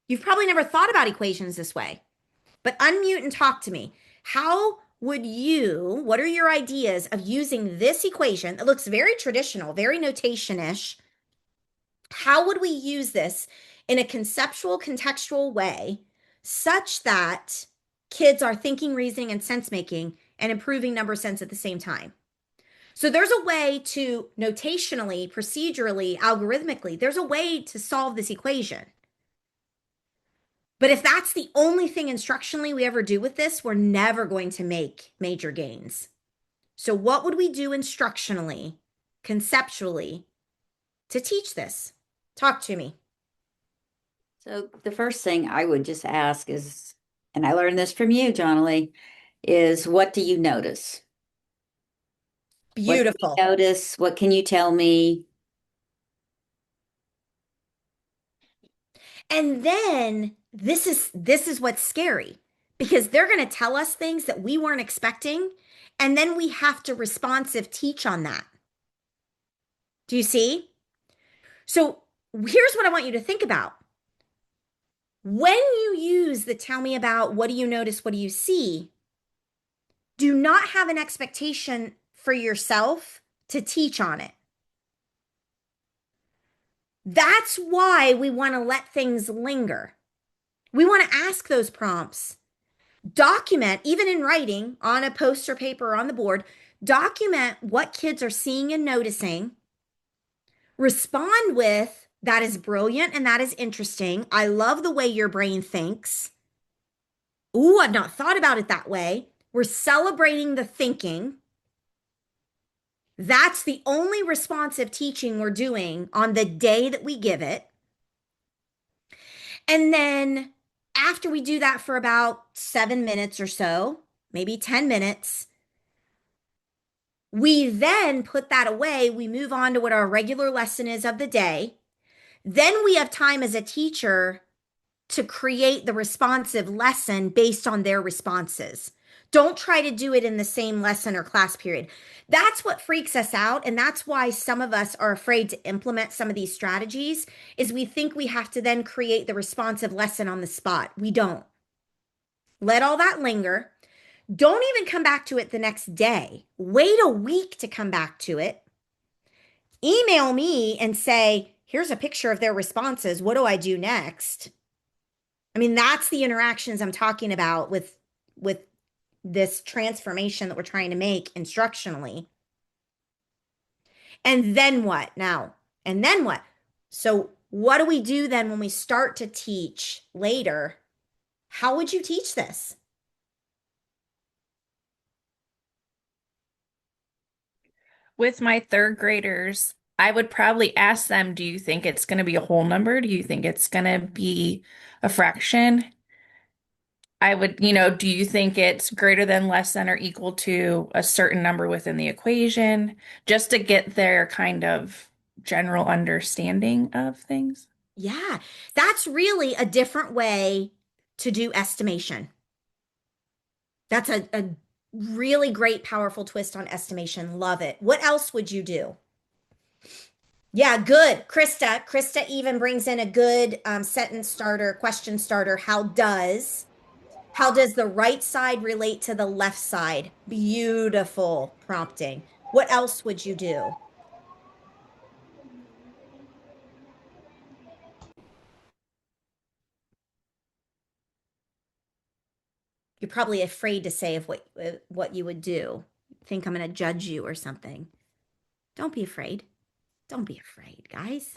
You've probably never thought about equations this way, but unmute and talk to me. What are your ideas of using this equation that looks very traditional, very notation-ish? How would we use this in a conceptual, contextual way such that kids are thinking, reasoning, and sense making and improving number sense at the same time? So there's a way to notationally, procedurally, algorithmically, there's a way to solve this equation. But if that's the only thing instructionally we ever do with this, we're never going to make major gains. So what would we do instructionally, conceptually, to teach this? Talk to me. So the first thing I would just ask is, and I learned this from you, Jonily, is what do you notice? Beautiful. What do you notice? What can you tell me? And then this is what's scary because they're going to tell us things that we weren't expecting, and then we have to responsive teach on that. Do you see? So here's what I want you to think about. When you use the tell me about, what do you notice, what do you see, do not have an expectation for yourself to teach on it. That's why we want to let things linger. We want to ask those prompts. Document, even in writing, on a poster paper or on the board, document what kids are seeing and noticing. Respond with That is brilliant and that is interesting. I love the way your brain thinks. Ooh, I've not thought about it that way. We're celebrating the thinking. That's the only responsive teaching we're doing on the day that we give it. And then after we do that for about 7 minutes or so, maybe 10 minutes, we then put that away. We move on to what our regular lesson is of the day. Then we have time as a teacher to create the responsive lesson based on their responses. Don't try to do it in the same lesson or class period. That's what freaks us out. And that's why some of us are afraid to implement some of these strategies is we think we have to then create the responsive lesson on the spot. We don't. Let all that linger. Don't even come back to it the next day. Wait a week to come back to it. Email me and say, here's a picture of their responses. What do I do next? I mean, that's the interactions I'm talking about with this transformation that we're trying to make instructionally. And then what now? And then what? So what do we do then when we start to teach later? How would you teach this? With my third graders, I would probably ask them, do you think it's going to be a whole number? Do you think it's going to be a fraction? I would, do you think it's greater than, less than, or equal to a certain number within the equation? Just to get their kind of general understanding of things. Yeah, that's really a different way to do estimation. That's a really great, powerful twist on estimation. Love it. What else would you do? Yeah, good. Krista even brings in a good sentence starter, question starter. How does the right side relate to the left side? Beautiful prompting. What else would you do? You're probably afraid to say of what you would do. Think I'm going to judge you or something. Don't be afraid. Don't be afraid, guys.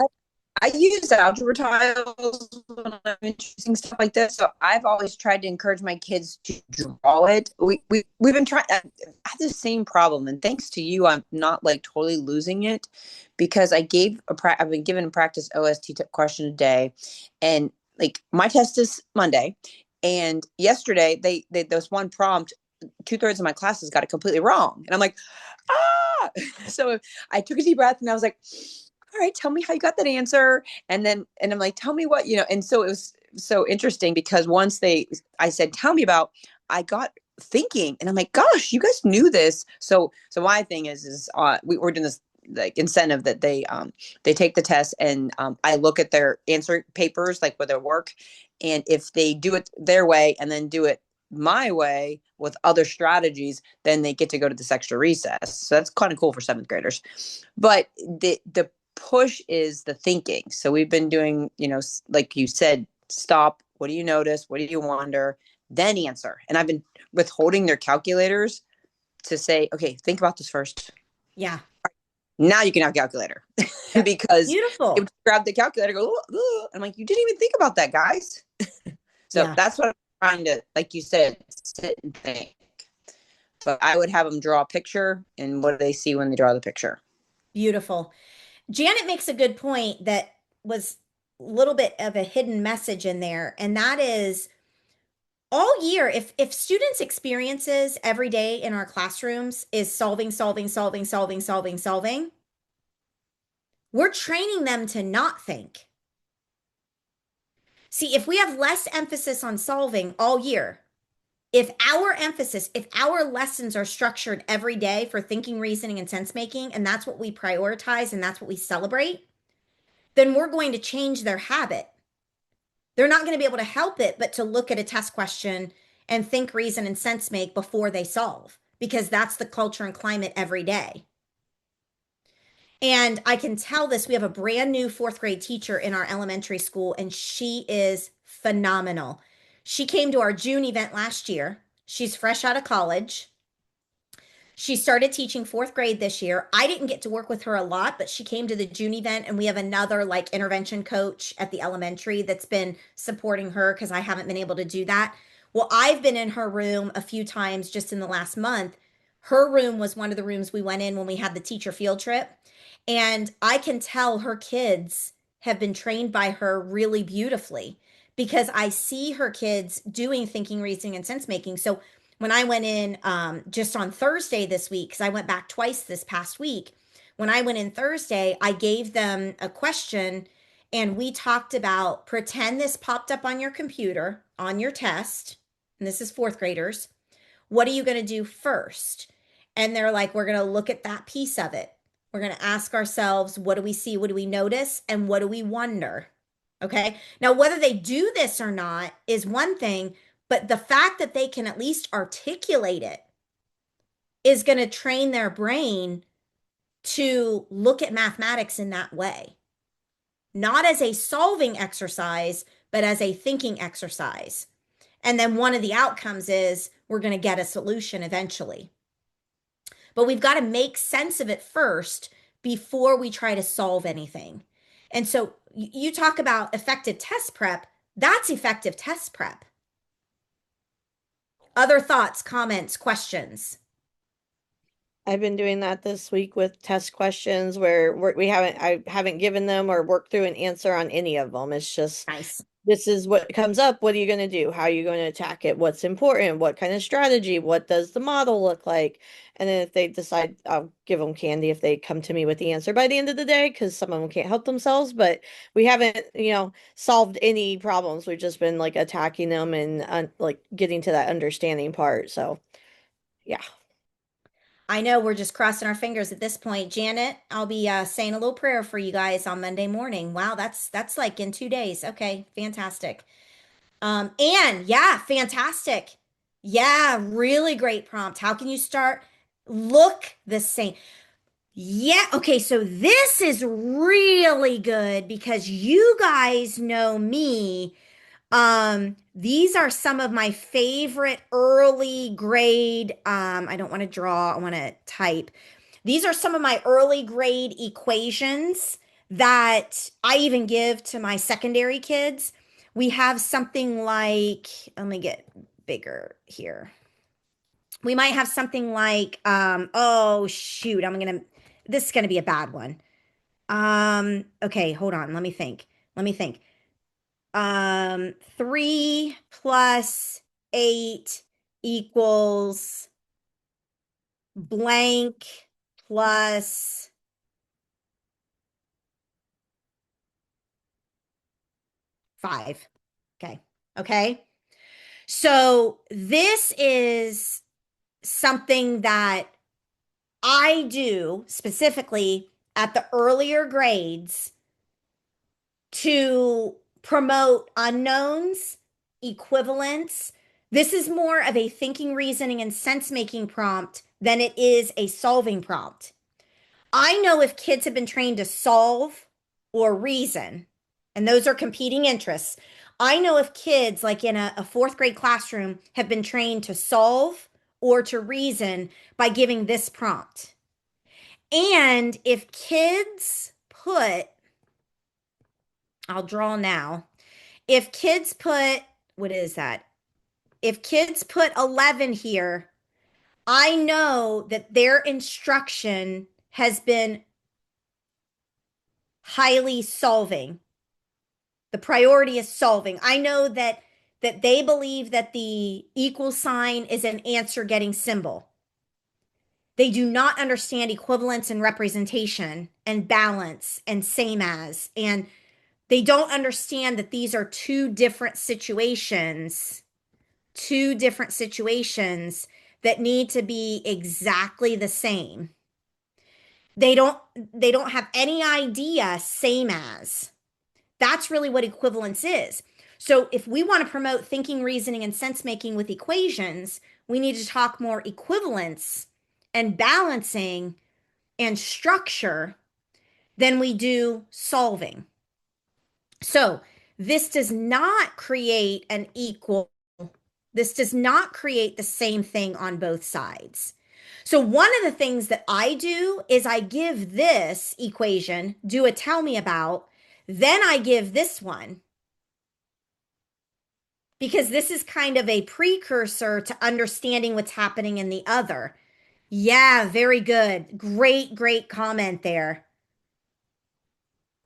I use algebra tiles when I'm interesting stuff like this. So I've always tried to encourage my kids to draw it. We've been trying. I have the same problem, and thanks to you, I'm not like totally losing it because I've been given a practice OST question a day, and like my test is Monday, and yesterday they this one prompt, 2/3 of my classes got it completely wrong, and I'm like, ah. So I took a deep breath and I was like, all right, tell me how you got that answer. And I'm like, tell me what, and so it was so interesting because I said, tell me about, I got thinking and I'm like, gosh, you guys knew this. So my thing is we're doing this like incentive that they take the test and I look at their answer papers, like with their work. And if they do it their way and then do it my way with other strategies, then they get to go to this extra recess. So that's kind of cool for seventh graders. But the push is the thinking. So we've been doing, like you said, stop. What do you notice? What do you wonder? Then answer. And I've been withholding their calculators to say, okay, think about this first. Yeah. Now you can have a calculator because beautiful. it would grab the calculator, go, ooh. I'm like, you didn't even think about that, guys. So that's what I'm trying to, like you said, sit and think. But I would have them draw a picture, and what do they see when they draw the picture? Beautiful. Janet makes a good point that was a little bit of a hidden message in there, and that is all year, if students' experiences every day in our classrooms is solving, we're training them to not think. See, if we have less emphasis on solving all year, if our lessons are structured every day for thinking, reasoning, and sense making, and that's what we prioritize and that's what we celebrate, then we're going to change their habit. They're not going to be able to help it but to look at a test question and think, reason, and sense make before they solve, because that's the culture and climate every day. And I can tell this, we have a brand new fourth grade teacher in our elementary school, and she is phenomenal. She came to our June event last year. She's fresh out of college. She started teaching fourth grade this year. I didn't get to work with her a lot, but she came to the June event, and we have another like intervention coach at the elementary that's been supporting her because I haven't been able to do that. Well, I've been in her room a few times just in the last month. Her room was one of the rooms we went in when we had the teacher field trip. And I can tell her kids have been trained by her really beautifully because I see her kids doing thinking, reasoning, and sense making. So when I went in just on Thursday this week, because I went back twice this past week, when I went in Thursday, I gave them a question and we talked about pretend this popped up on your computer on your test. And this is fourth graders. What are you going to do first? And they're like, we're going to look at that piece of it. We're going to ask ourselves, what do we see? What do we notice? And what do we wonder? Okay. Now, whether they do this or not is one thing, but the fact that they can at least articulate it is going to train their brain to look at mathematics in that way, not as a solving exercise, but as a thinking exercise. And then one of the outcomes is we're going to get a solution eventually. But we've got to make sense of it first before we try to solve anything. And so you talk about effective test prep. That's effective test prep. Other thoughts, comments, questions? I've been doing that this week with test questions where I haven't given them or worked through an answer on any of them. It's just, Nice. this is what comes up. What are you going to do? How are you going to attack it? What's important? What kind of strategy? What does the model look like? And then if they decide, I'll give them candy if they come to me with the answer by the end of the day, because some of them can't help themselves. But we haven't, solved any problems. We've just been like attacking them and like getting to that understanding part. So, yeah. I know we're just crossing our fingers at this point. Janet, I'll be saying a little prayer for you guys on Monday morning. Wow, that's like in 2 days. Okay, fantastic. Anne, yeah, fantastic. Yeah, really great prompt. How can you start? Look the same. Yeah, okay, so this is really good because you guys know me. These are some of my favorite early grade, I don't want to draw, I want to type. These are some of my early grade equations that I even give to my secondary kids. We have something like, let me get bigger here. We might have something like, oh shoot, this is gonna be a bad one. Okay, hold on, let me think. Let me think. 3 plus 8 equals blank plus 5. Okay. Okay. So this is something that I do specifically at the earlier grades to promote unknowns, equivalence. This is more of a thinking, reasoning, and sense making prompt than it is a solving prompt. I know if kids have been trained to solve or reason, and those are competing interests. I know if kids, like in a fourth grade classroom, have been trained to solve or to reason by giving this prompt. And if kids put, I'll draw now. If kids put, what is that? If kids put 11 here, I know that their instruction has been highly solving. The priority is solving. I know that they believe that the equal sign is an answer getting symbol. They do not understand equivalence and representation and balance and same as. And they don't understand that these are two different situations that need to be exactly the same. They don't have any idea same as. That's really what equivalence is. So if we want to promote thinking, reasoning, and sense making with equations, we need to talk more equivalence and balancing and structure than we do solving. So this does not create an equal, this does not create the same thing on both sides. So one of the things that I do is I give this equation, do a tell me about, then I give this one because this is kind of a precursor to understanding what's happening in the other. Yeah, very good. Great, great comment there.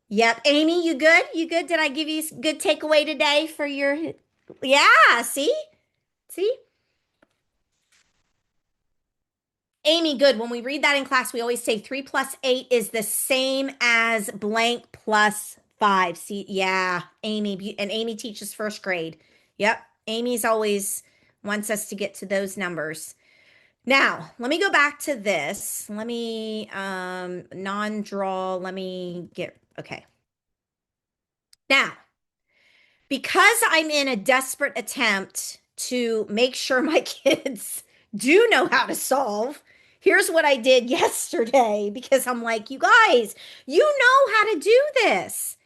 Yep. Amy, you good? You good? Did I give you a good takeaway today for your, yeah, see? See? Amy, good. When we read that in class, we always say 3 plus 8 is the same as blank plus 5. See, yeah, Amy, and Amy teaches first grade. Yep. Amy's always wants us to get to those numbers. Now, let me go back to this. Let me non-draw. Let me get okay. Now, because I'm in a desperate attempt to make sure my kids do know how to solve, here's what I did yesterday because I'm like, you guys, you know how to do this.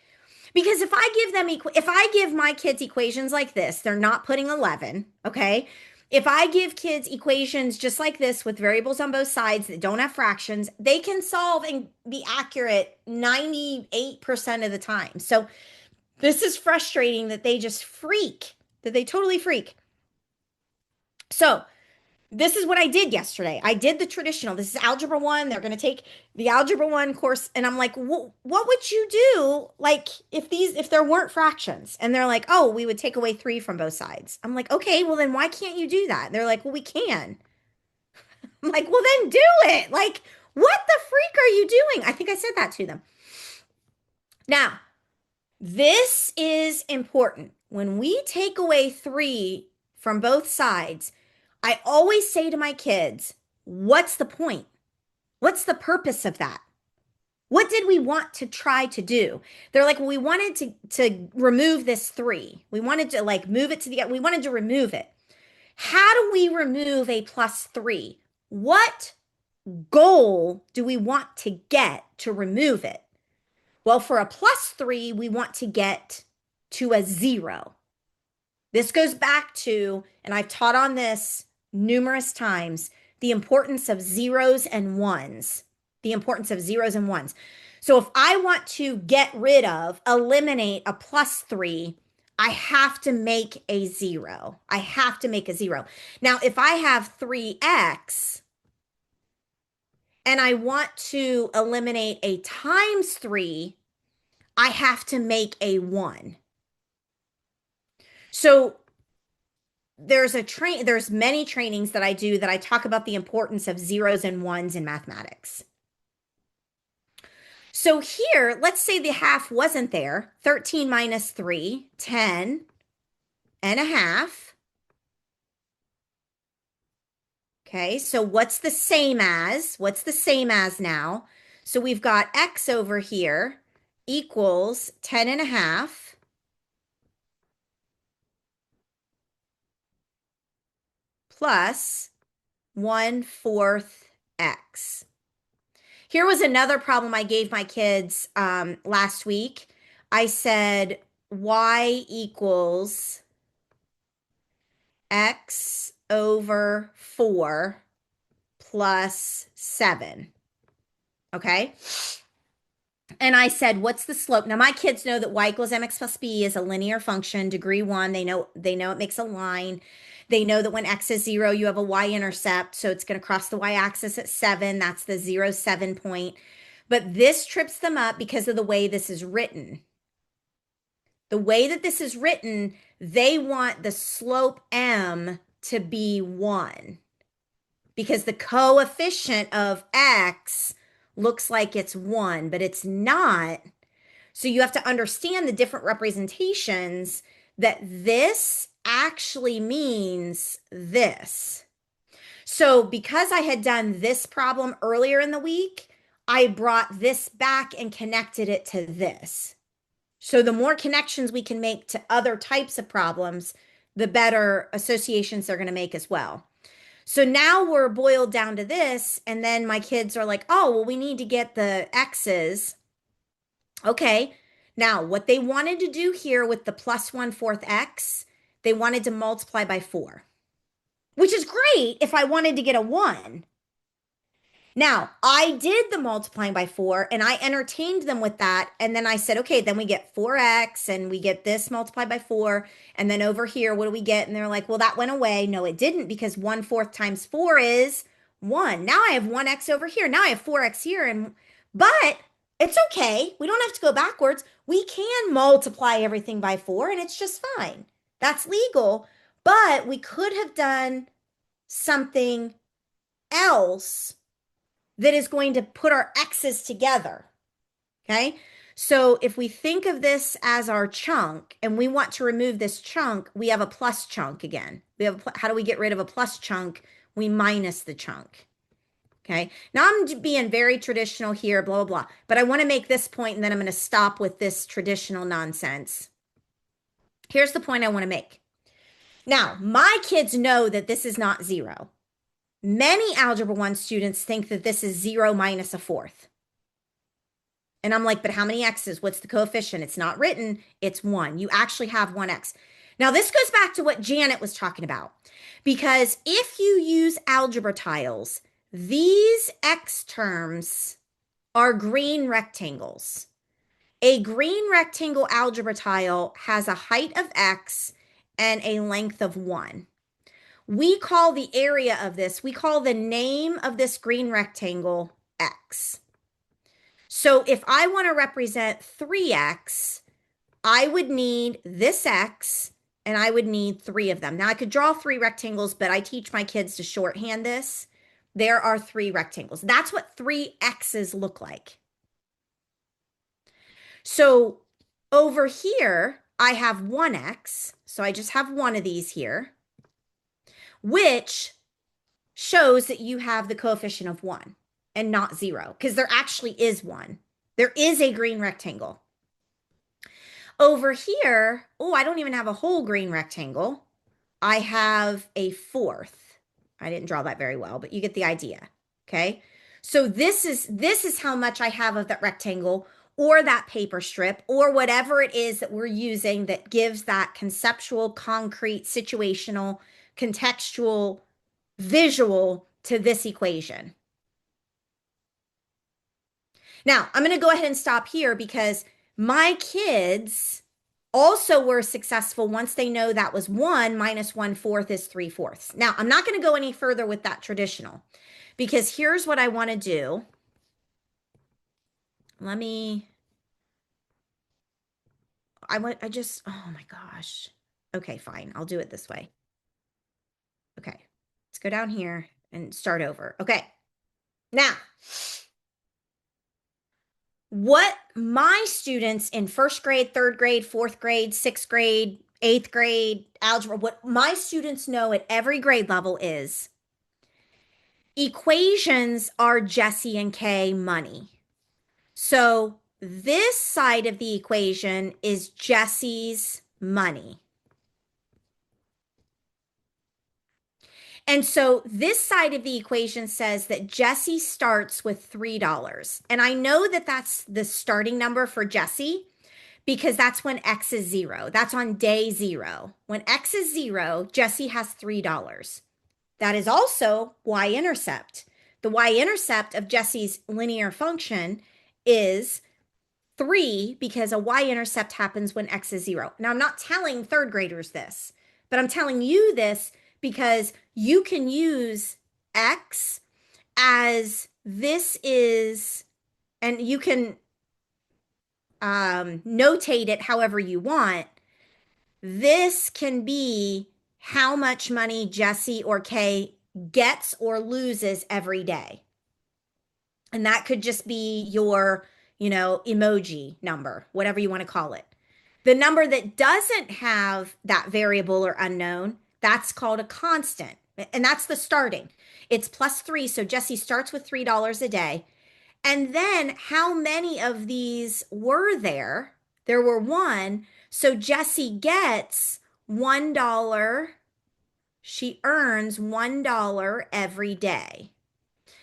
Because if I give them, if I give my kids equations like this, they're not putting 11, okay? If I give kids equations just like this with variables on both sides that don't have fractions, they can solve and be accurate 98% of the time. So this is frustrating that they just freak, that they totally freak. So this is what I did yesterday. I did the traditional. This is Algebra 1. They're going to take the Algebra 1 course. And I'm like, what would you do like if there weren't fractions? And they're like, oh, we would take away 3 from both sides. I'm like, okay, well then why can't you do that? And they're like, well, we can. I'm like, well then do it. Like, what the freak are you doing? I think I said that to them. Now, this is important. When we take away 3 from both sides, I always say to my kids, what's the point? What's the purpose of that? What did we want to try to do? They're like, well, we wanted to remove this 3. We wanted to like move it to we wanted to remove it. How do we remove a plus 3? What goal do we want to get to remove it? Well, for a plus 3, we want to get to a 0. This goes back to, and I've taught on this numerous times, the importance of zeros and ones. The importance of zeros and ones. So if I want to get rid of, eliminate a plus 3, I have to make a 0. I have to make a 0. Now, if I have 3x and I want to eliminate a times 3, I have to make a 1. So there's many trainings that I do that I talk about the importance of zeros and ones in mathematics. So here, let's say the half wasn't there. 13 minus 3, 10 and a half. Okay, so what's the same as? What's the same as now? So we've got x over here equals 10 and a half plus 1/4 x. Here was another problem I gave my kids last week. I said y equals x over 4 plus 7. Okay. And I said, what's the slope? Now, my kids know that y equals mx plus b is a linear function, degree 1. They know it makes a line. They know that when x is 0, you have a y-intercept. So it's going to cross the y-axis at 7. That's the 0, 7 point. But this trips them up because of the way this is written. The way that this is written, they want the slope m to be 1 because the coefficient of x looks like it's 1, but it's not. So you have to understand the different representations that this actually means this. So because I had done this problem earlier in the week, I brought this back and connected it to this. So the more connections we can make to other types of problems, the better associations they're going to make as well. So now we're boiled down to this, and then my kids are like, oh, well, we need to get the x's. Okay, now what they wanted to do here with the plus 1/4 x, they wanted to multiply by 4, which is great if I wanted to get a 1. Now, I did the multiplying by 4 and I entertained them with that. And then I said, okay, then we get 4x and we get this multiplied by 4. And then over here, what do we get? And they're like, well, that went away. No, it didn't because 1/4 times 4 is 1. Now I have 1x over here. Now I have 4x here. But it's okay. We don't have to go backwards. We can multiply everything by 4 and it's just fine. That's legal. But we could have done something else that is going to put our x's together. Okay. So if we think of this as our chunk and we want to remove this chunk, we have a plus chunk again. How do we get rid of a plus chunk? We minus the chunk. Okay. Now I'm being very traditional here, blah, blah, blah. But I want to make this point and then I'm going to stop with this traditional nonsense. Here's the point I want to make. Now, my kids know that this is not 0. Many Algebra 1 students think that this is 0 minus a fourth. And I'm like, but how many x's? What's the coefficient? It's not written. It's 1. You actually have 1x. Now, this goes back to what Janet was talking about. Because if you use algebra tiles, these x terms are green rectangles. A green rectangle algebra tile has a height of x and a length of 1. We call the area of this, we call the name of this green rectangle x. So if I want to represent 3x, I would need this x and I would need 3 of them. Now I could draw 3 rectangles, but I teach my kids to shorthand this. There are 3 rectangles. That's what 3 x's look like. So over here, I have 1x. So I just have one of these here, which shows that you have the coefficient of 1 and not 0, because there actually is 1. There is a green rectangle. Over here, oh, I don't even have a whole green rectangle. I have a fourth. I didn't draw that very well, but you get the idea. Okay. So this is how much I have of that rectangle or that paper strip or whatever it is that we're using that gives that conceptual, concrete, situational, contextual, visual to this equation. Now, I'm going to go ahead and stop here because my kids also were successful once they know that was 1 minus 1/4 is 3/4. Now, I'm not going to go any further with that traditional because here's what I want to do. Oh my gosh. Okay, fine. I'll do it this way. Okay, let's go down here and start over. Okay, now, what my students in 1st grade, 3rd grade, 4th grade, 6th grade, 8th grade, algebra, what my students know at every grade level is equations are Jesse and Kay money. So this side of the equation is Jesse's money. And so this side of the equation says that Jesse starts with $3. And I know that that's the starting number for Jesse because that's when X is 0. That's on day 0. When X is 0, Jesse has $3. That is also y-intercept. The y-intercept of Jesse's linear function is 3 because a y-intercept happens when X is 0. Now, I'm not telling 3rd graders this, but I'm telling you this because you can use X as this is, and you can notate it however you want. This can be how much money Jesse or Kay gets or loses every day. And that could just be your, emoji number, whatever you want to call it. The number that doesn't have that variable or unknown, that's called a constant. And that's the starting. It's +3. So Jesse starts with $3 a day. And then how many of these were there? There were 1. So Jesse gets $1. She earns $1 every day.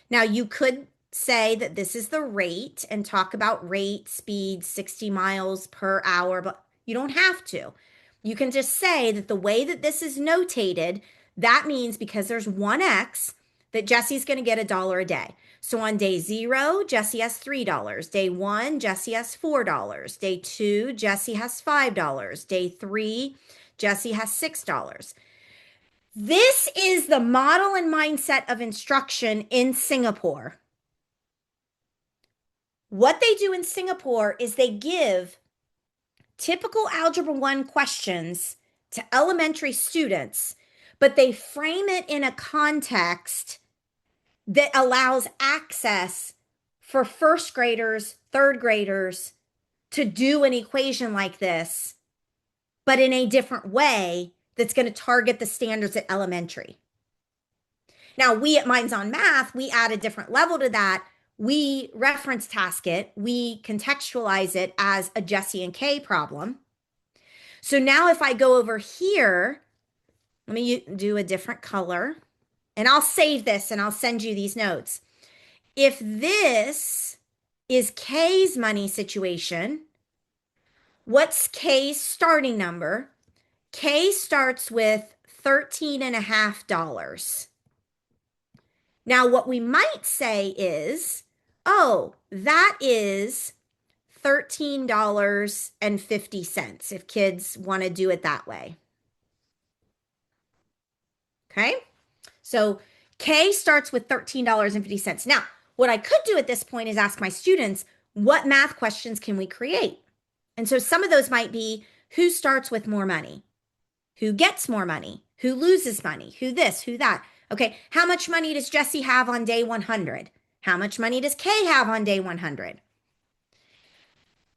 Now you could say that this is the rate and talk about rate, speed, 60 miles per hour, but you don't have to. You can just say that the way that this is notated, that means because there's 1x, that Jesse's going to get $1 a day. So on day 0, Jesse has $3. Day 1, Jesse has $4. Day 2, Jesse has $5. Day 3, Jesse has $6. This is the model and mindset of instruction in Singapore. What they do in Singapore is they give typical Algebra 1 questions to elementary students, but they frame it in a context that allows access for first graders, third graders to do an equation like this, but in a different way that's going to target the standards at elementary. Now, we at Minds on Math, we add a different level to that. We reference task it, we contextualize it as a Jesse and Kay problem. So now if I go over here, let me do a different color, and I'll save this and I'll send you these notes. If this is Kay's money situation, what's Kay's starting number? Kay starts with $13.50. Now, what we might say is, oh, that is $13.50 if kids want to do it that way. Okay, so K starts with $13.50. Now, what I could do at this point is ask my students, what math questions can we create? And so some of those might be, who starts with more money? Who gets more money? Who loses money? Who this, who that? Okay, how much money does Jesse have on day 100? How much money does Kay have on day 100?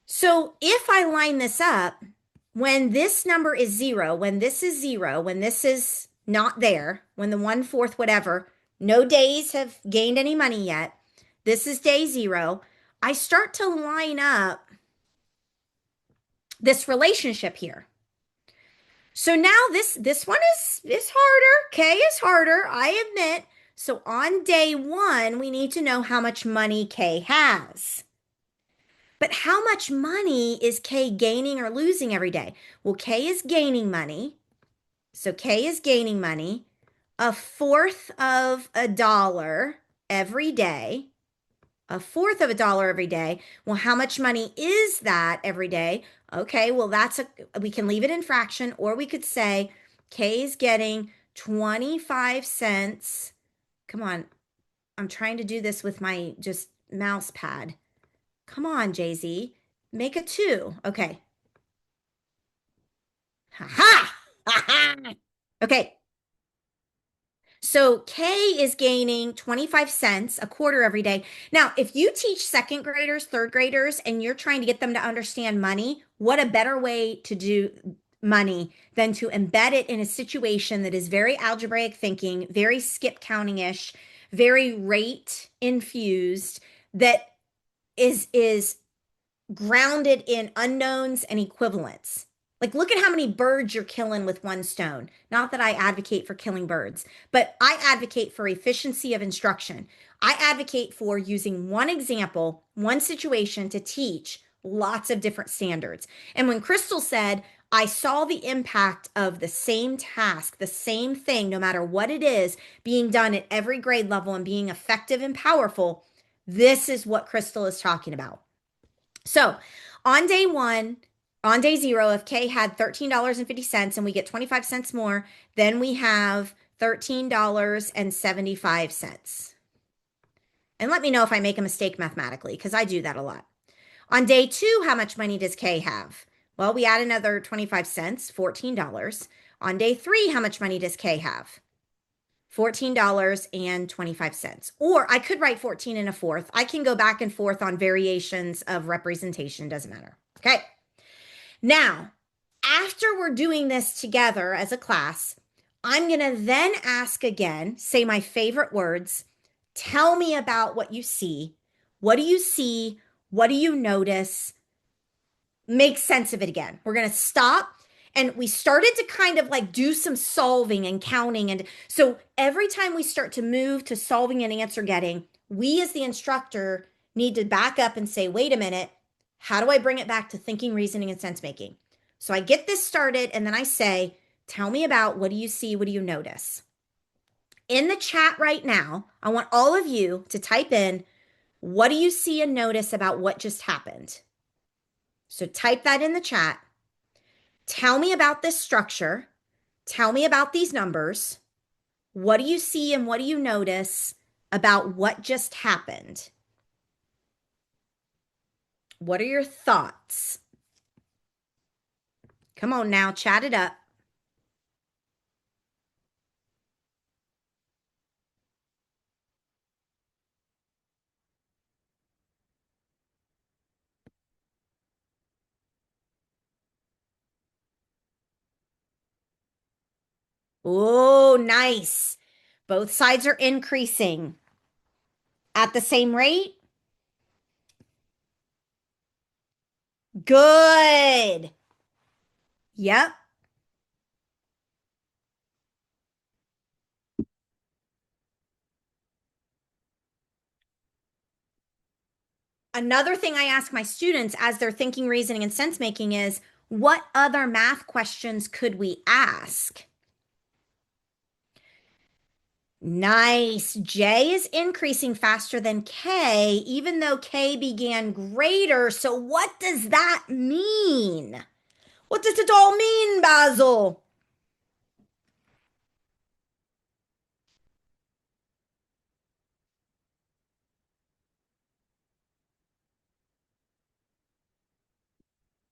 So if I line this up, when this number is 0, when this is 0, when this is not there, when the 1/4 whatever, no days have gained any money yet, this is day 0, I start to line up this relationship here. So now this one is harder. K is harder, I admit. So on day 1, we need to know how much money K has. But how much money is K gaining or losing every day? Well, K is gaining money. So K is gaining money, 1/4 of a dollar every day. 1/4 of a dollar every day. Well, how much money is that every day? Okay, well, we can leave it in fraction, or we could say K is getting 25 cents. Come on, I'm trying to do this with my just mouse pad. Come on, Jay-Z, make a 2. Okay. Ha ha! Ha ha! Okay. So K is gaining 25 cents, 1/4 every day. Now, if you teach second graders, third graders, and you're trying to get them to understand money, what a better way to do money than to embed it in a situation that is very algebraic thinking, very skip counting-ish, very rate infused, that is grounded in unknowns and equivalents. Like, look at how many birds you're killing with one stone. Not that I advocate for killing birds, but I advocate for efficiency of instruction. I advocate for using one example, one situation to teach lots of different standards. And when Crystal said, I saw the impact of the same task, the same thing, no matter what it is, being done at every grade level and being effective and powerful, this is what Crystal is talking about. So on day 1, on day 0, if K had $13.50 and we get 25 cents more, then we have $13.75. And let me know if I make a mistake mathematically, because I do that a lot. On day 2, how much money does K have? Well, we add another 25 cents, $14. On day 3, how much money does K have? $14.25. Or I could write 14 and 1/4. I can go back and forth on variations of representation, doesn't matter. Okay. Now, after we're doing this together as a class, I'm going to then ask again, say my favorite words, tell me about what you see. What do you see? What do you notice? Make sense of it again. We're going to stop. And we started to kind of like do some solving and counting. And so every time we start to move to solving and answer getting, we as the instructor need to back up and say, wait a minute, how do I bring it back to thinking, reasoning, and sense making? So I get this started and then I say, tell me about, what do you see? What do you notice? in the chat right now, I want all of you to type in, what do you see and notice about what just happened? So type that in the chat. Tell me about this structure. Tell me about these numbers. What do you see and what do you notice about what just happened? What are your thoughts? Come on now, chat it up. Oh, nice. Both sides are increasing at the same rate. Good. Yep. Another thing I ask my students as they're thinking, reasoning, and sense making is, what other math questions could we ask? Nice. J is increasing faster than K, even though K began greater. So what does that mean? What does it all mean, Basil?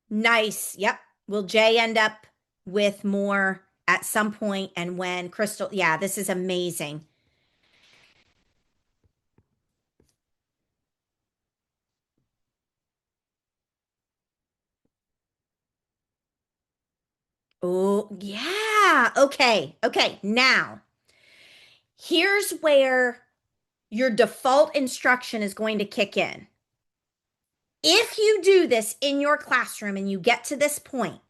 Nice. Yep. Will J end up with more at some point and when? Crystal, yeah, this is amazing. Oh, yeah. Okay. Okay. Now, here's where your default instruction is going to kick in. If you do this in your classroom and you get to this point,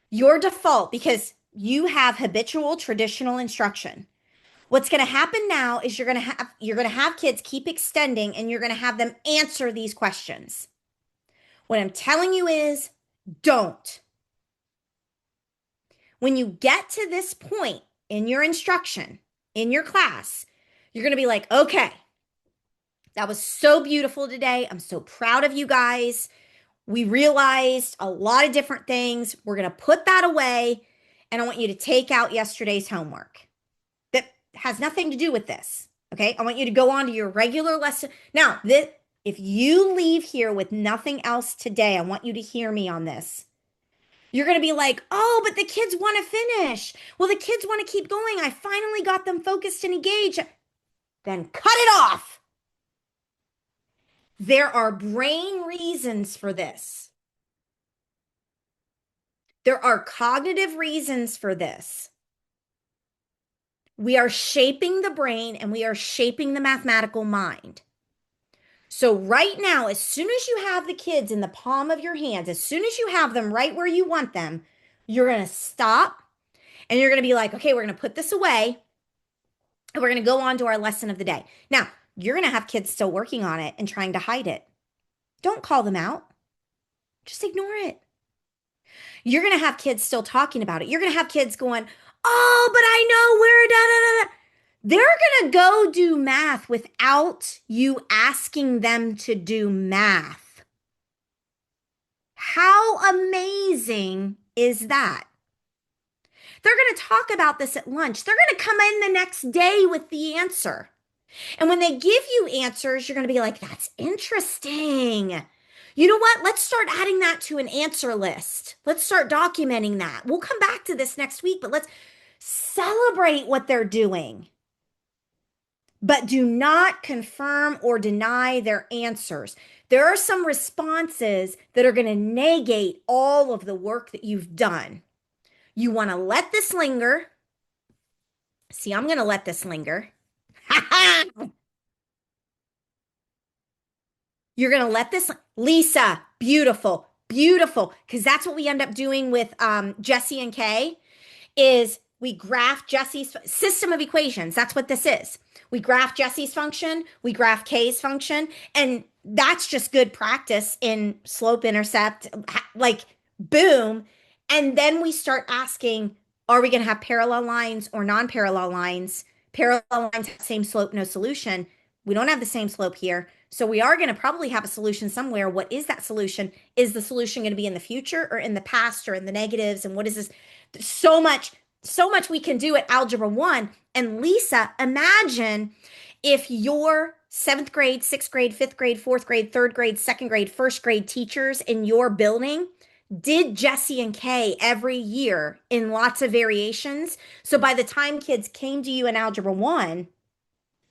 your default, because you have habitual traditional instruction, what's going to happen now is you're going to have kids keep extending and you're going to have them answer these questions. What I'm telling you is, don't. When you get to this point in your instruction, in your class, you're going to be like, okay, that was so beautiful today. I'm so proud of you guys. We realized a lot of different things. We're going to put that away, and I want you to take out yesterday's homework. That has nothing to do with this. Okay? I want you to go on to your regular lesson. Now, if you leave here with nothing else today, I want you to hear me on this. You're going to be like, oh, but the kids want to finish. Well, the kids want to keep going. I finally got them focused and engaged. Then cut it off. There are brain reasons for this. There are cognitive reasons for this. We are shaping the brain and we are shaping the mathematical mind. So right now, as soon as you have the kids in the palm of your hands, as soon as you have them right where you want them, you're going to stop and you're going to be like, okay, we're going to put this away and we're going to go on to our lesson of the day. Now, you're going to have kids still working on it and trying to hide it. Don't call them out. Just ignore it. You're going to have kids still talking about it. You're going to have kids going, oh, but I know where, da, da, da, da. They're going to go do math without you asking them to do math. How amazing is that? They're going to talk about this at lunch. They're going to come in the next day with the answer. And when they give you answers, you're going to be like, that's interesting. You know what? Let's start adding that to an answer list. Let's start documenting that. We'll come back to this next week, but let's celebrate what they're doing. But do not confirm or deny their answers. There are some responses that are going to negate all of the work that you've done. You want to let this linger. See, I'm going to let this linger. You're going to let this, Lisa, beautiful, beautiful. Because that's what we end up doing with Jesse and Kay is we graph Jesse's system of equations. That's what this is. We graph Jesse's function, we graph Kay's function, and that's just good practice in slope intercept, like boom. And then we start asking, are we going to have parallel lines or non-parallel lines Parallel lines have same slope, no solution. We don't have the same slope here. So we are going to probably have a solution somewhere. What is that solution? Is the solution going to be in the future or in the past or in the negatives? And what is this? So much we can do at Algebra 1. And Lisa, imagine if your seventh grade, sixth grade, fifth grade, fourth grade, third grade, second grade, first grade teachers in your building did Jesse and Kay every year in lots of variations. So by the time kids came to you in Algebra 1,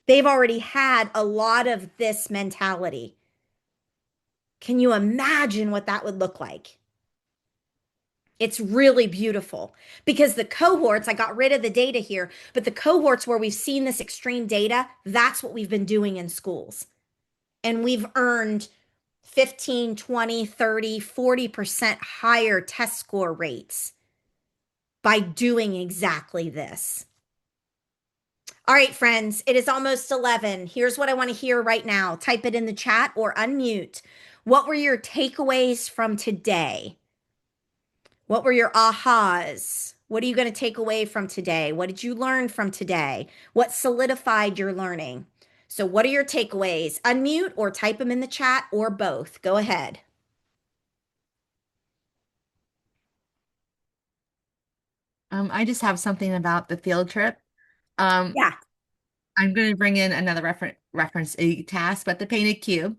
they've already had a lot of this mentality. Can you imagine what that would look like? It's really beautiful because the cohorts, I got rid of the data here, but the cohorts where we've seen this extreme data, that's what we've been doing in schools. And we've earned 15, 20, 30, 40% higher test score rates by doing exactly this. All right, friends, it is almost 11. Here's what I want to hear right now. Type it in the chat or unmute. What were your takeaways from today? What were your ahas? What are you going to take away from today? What did you learn from today? What solidified your learning? So, what are your takeaways? Unmute or type them in the chat or both. Go ahead. I just have something about the field trip. Um, Yeah. I'm going to bring in another reference a task, but the painted cube.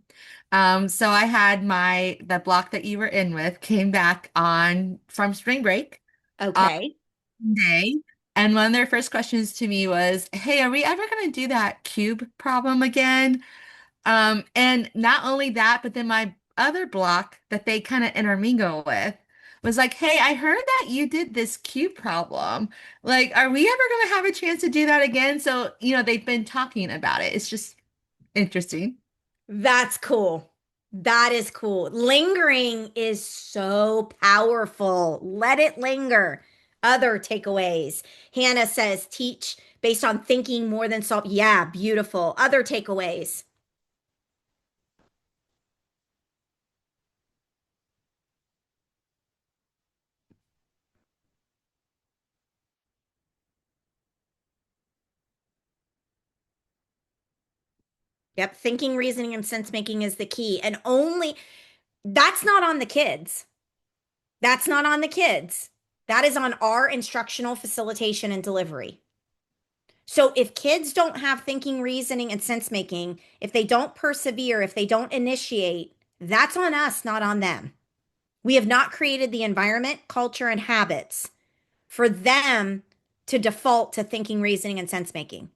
So I had the block that you were in with came back on from spring break on Okay. day, and one of their first questions to me was, "Hey, are we ever going to do that cube problem again?" And not only that, but then my other block that they kind of intermingle with was like, "Hey, I heard that you did this cube problem. Like, are we ever going to have a chance to do that again?" So, they've been talking about it. It's just interesting. That's cool. That is cool. Lingering is so powerful. Let it linger. Other takeaways. Hannah says, teach based on thinking more than solve. Yeah, beautiful. Other takeaways. Yep. Thinking, reasoning, and sense making is the key. And only that's not on the kids. That's not on the kids. That is on our instructional facilitation and delivery. So if kids don't have thinking, reasoning, and sense making, if they don't persevere, if they don't initiate, that's on us, not on them. We have not created the environment, culture, and habits for them to default to thinking, reasoning, and sense making.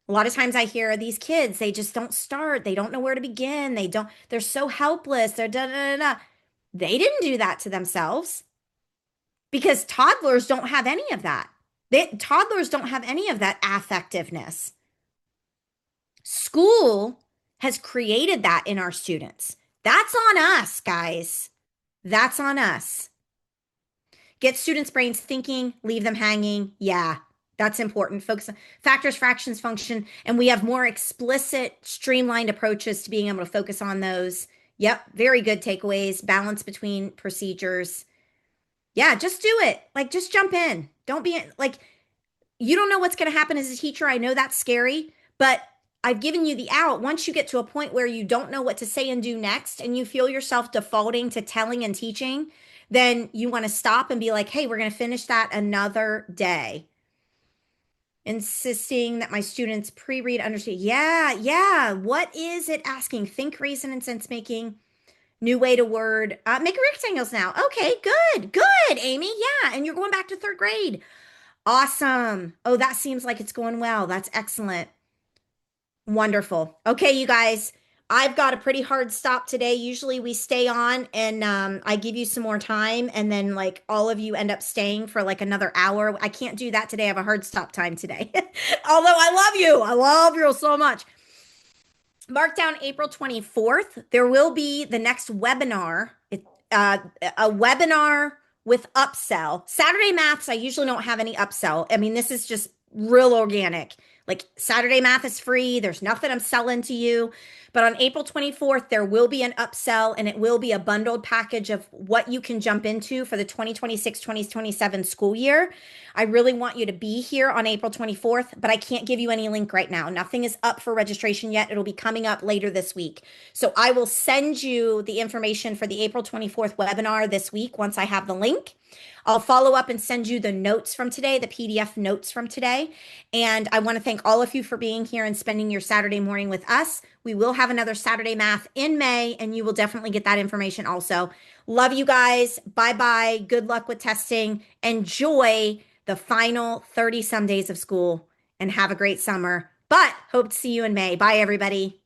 A lot of times I hear these kids, they just don't start. They don't know where to begin. They're so helpless. They're da da da da. They didn't do that to themselves because toddlers don't have any of that. Toddlers don't have any of that affectiveness. School has created that in our students. That's on us, guys. That's on us. Get students' brains thinking, leave them hanging. Yeah, that's important. Focus on factors, fractions, function, and we have more explicit, streamlined approaches to being able to focus on those. Yep, very good takeaways. Balance between procedures. Yeah, just do it. Like, just jump in. Don't be like, you don't know what's going to happen as a teacher. I know that's scary, but I've given you the out. Once you get to a point where you don't know what to say and do next, and you feel yourself defaulting to telling and teaching, then you want to stop and be like, hey, we're going to finish that another day. Insisting that my students pre-read, understand. Yeah, yeah. What is it asking? Think, reason, and sense making. New way to word. Make rectangles now. Okay, good, good, Amy. Yeah, and you're going back to third grade. Awesome. Oh, that seems like it's going well. That's excellent. Wonderful. Okay, you guys, I've got a pretty hard stop today. Usually we stay on and I give you some more time and then like all of you end up staying for like another hour. I can't do that today. I have a hard stop time today. Although I love you. I love you so much. Mark down April 24th. There will be the next webinar. A webinar with upsell. Saturday maths, I usually don't have any upsell. I mean, this is just real organic. Like Saturday math is free. There's nothing I'm selling to you. But on April 24th, there will be an upsell and it will be a bundled package of what you can jump into for the 2026-2027 school year. I really want you to be here on April 24th, but I can't give you any link right now. Nothing is up for registration yet. It'll be coming up later this week. So I will send you the information for the April 24th webinar this week once I have the link. I'll follow up and send you the notes from today, the PDF notes from today. And I want to thank all of you for being here and spending your Saturday morning with us. We will have another Saturday Math in May, and you will definitely get that information also. Love you guys. Bye-bye. Good luck with testing. Enjoy the final 30 some days of school and have a great summer. But hope to see you in May. Bye, everybody.